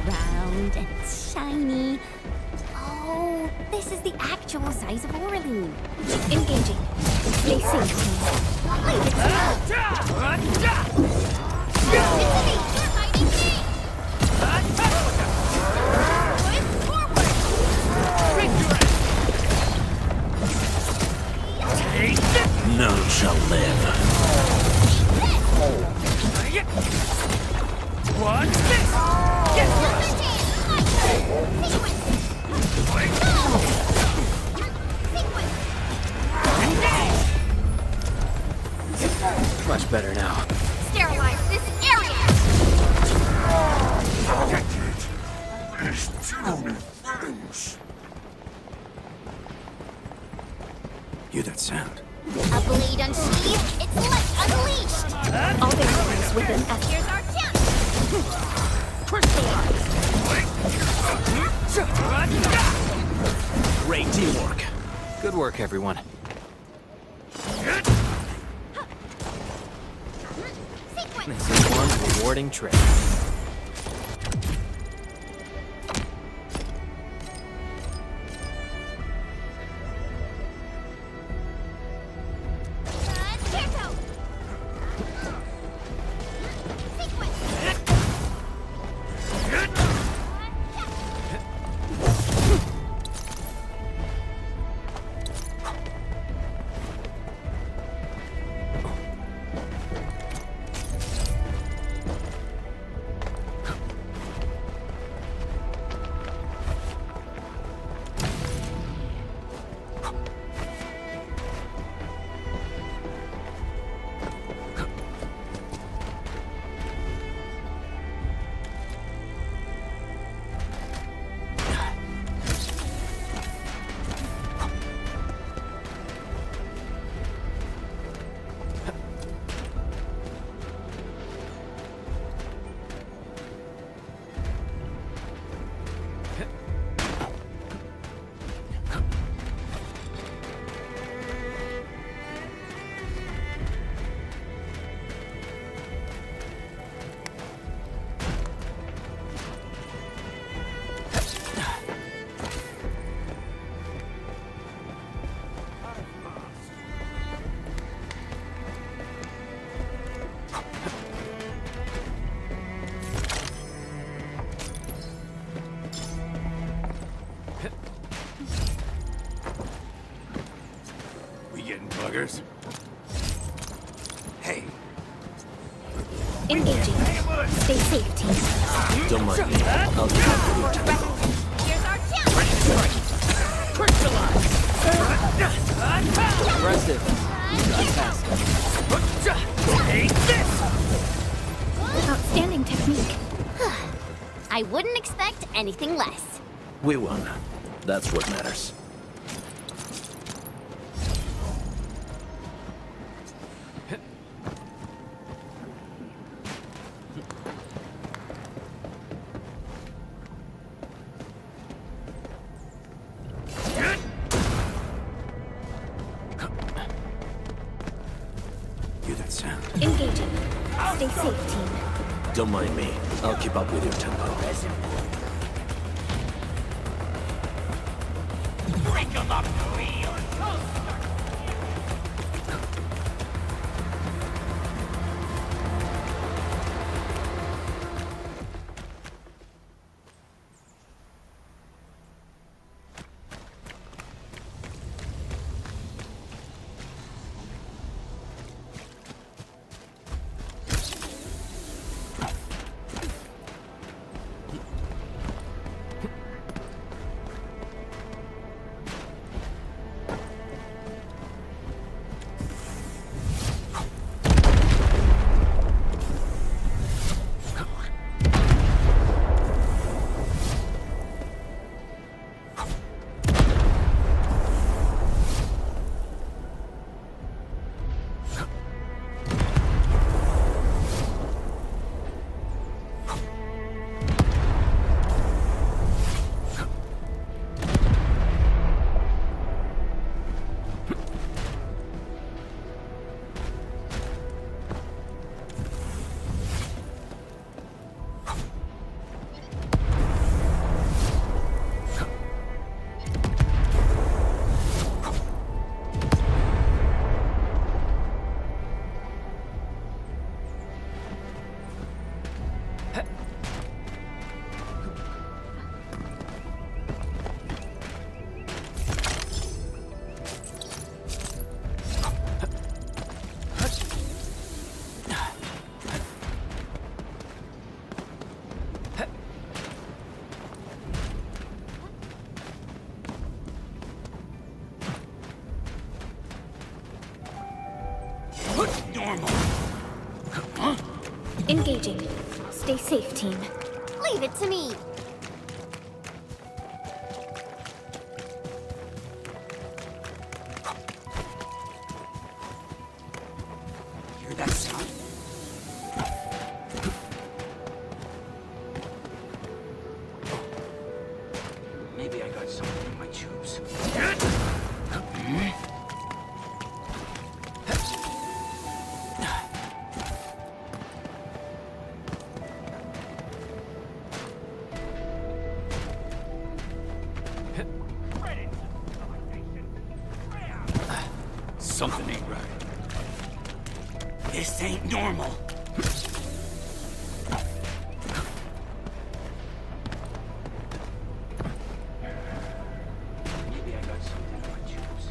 Round and shiny. Oh, this is the actual size of Orlean. Engaging. Stay safe, None shall live. What's this? Get first! Much better now. Sterilize this area! These puny things! Hear that sound? A blade unsheathed, its light unleashed! All barriers within us. Here's our chance! Great teamwork. Good work, everyone. This is one rewarding trip. buggers. Hey. Engaging. Stay safe, team. Don't mind me. I'll keep up with your tempo. Here's our chance! Impressive. Fantastic. Take this! Outstanding technique. I wouldn't expect anything less. We won. That's what matters. Hear that sound? Engaging. Stay safe, team. Don't mind me. I'll keep up with your tempo. Wrinkle up the wheel. normal. Engaging. Stay safe, team. Leave it to me. Hear that sound? Maybe I got something in my tubes. Something ain't right. This ain't normal. Maybe I got something in my tubes.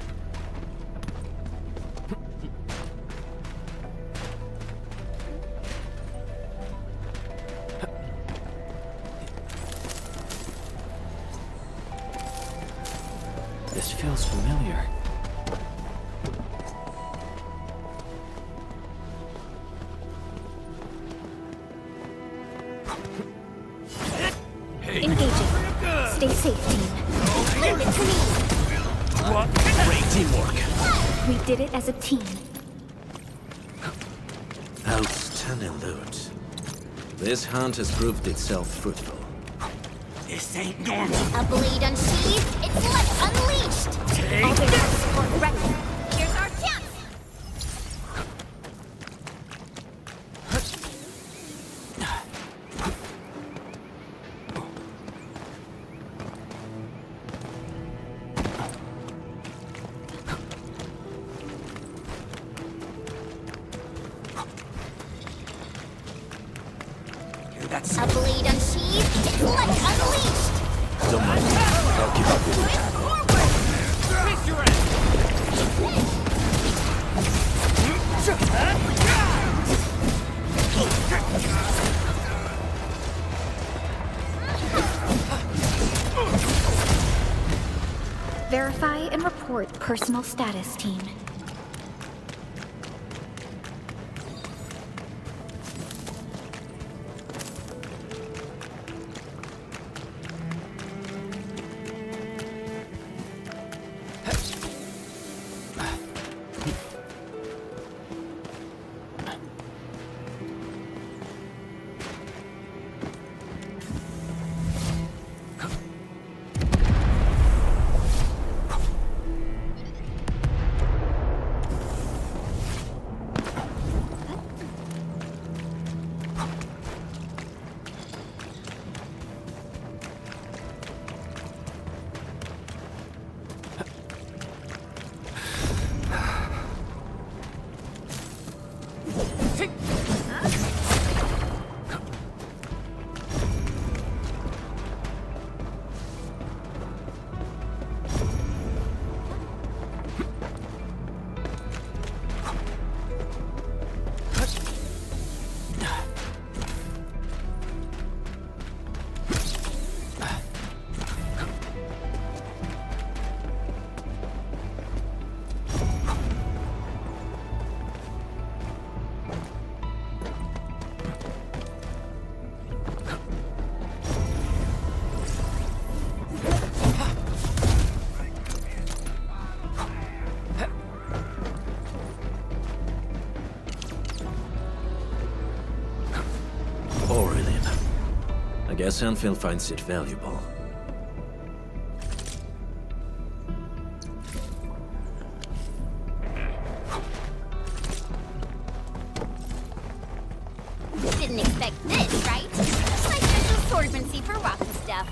This feels familiar. Engaging. Stay safe, team. Leave it to me. What? Great teamwork. We did it as a team. Outstanding loot. This hunt has proved itself fruitful. This ain't normal. A blade unsheathed, its life unleashed. All their support ready. Here's our chance. Hear that A sound? blade unsheathed, its life unleashed. Don't mind me. I'll keep up with you. Verify and report personal status, team. I guess Endfield finds it valuable. Didn't expect this, right? My special swordsmancy for rocky stuff.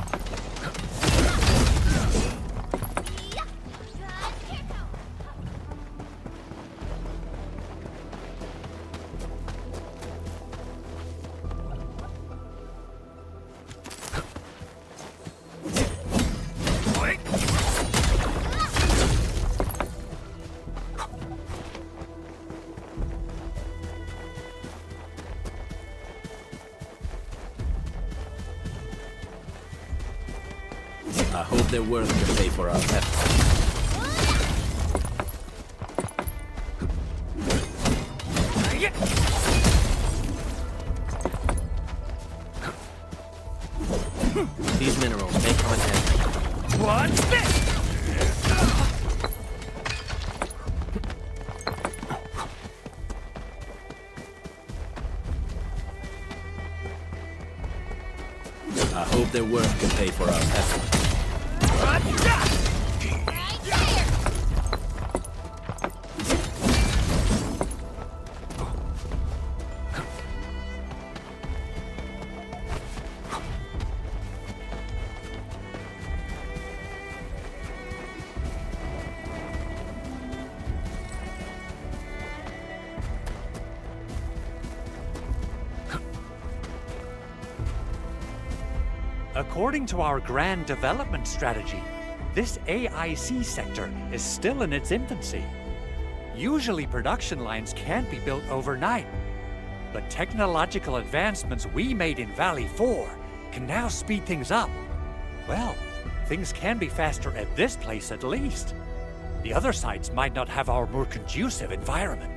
I hope they're worth the pay for our effort. hope their work can pay for our effort. According to our grand development strategy, this AIC sector is still in its infancy. Usually production lines can't be built overnight, but technological advancements we made in Valley 4 can now speed things up. Well, things can be faster at this place at least. The other sites might not have our more conducive environment.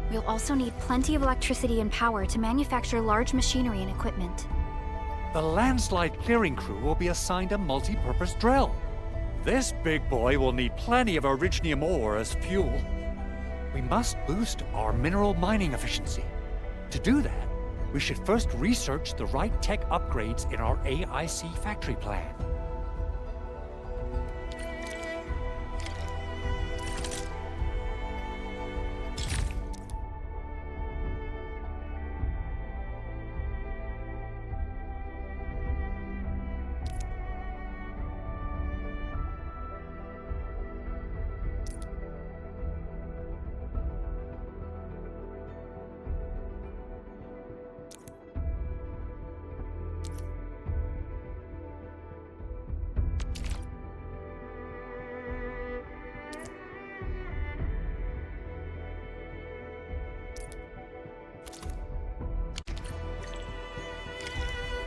We'll also need plenty of electricity and power to manufacture large machinery and equipment. The landslide clearing crew will be assigned a multi-purpose drill. This big boy will need plenty of Originium ore as fuel. We must boost our mineral mining efficiency. To do that, we should first research the right tech upgrades in our AIC factory plan.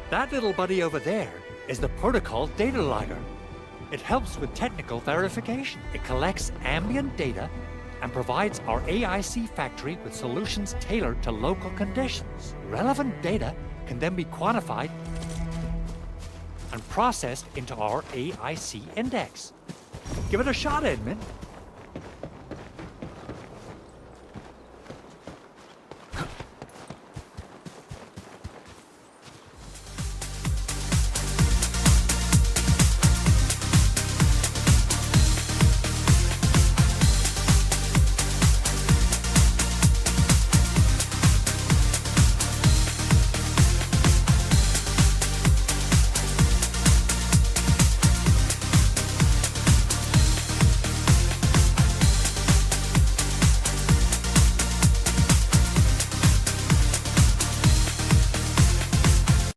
That little buddy over there is the protocol data logger. It helps with technical verification. It collects ambient data and provides our AIC factory with solutions tailored to local conditions. Relevant data can then be quantified and processed into our AIC index. Give it a shot, Edmund.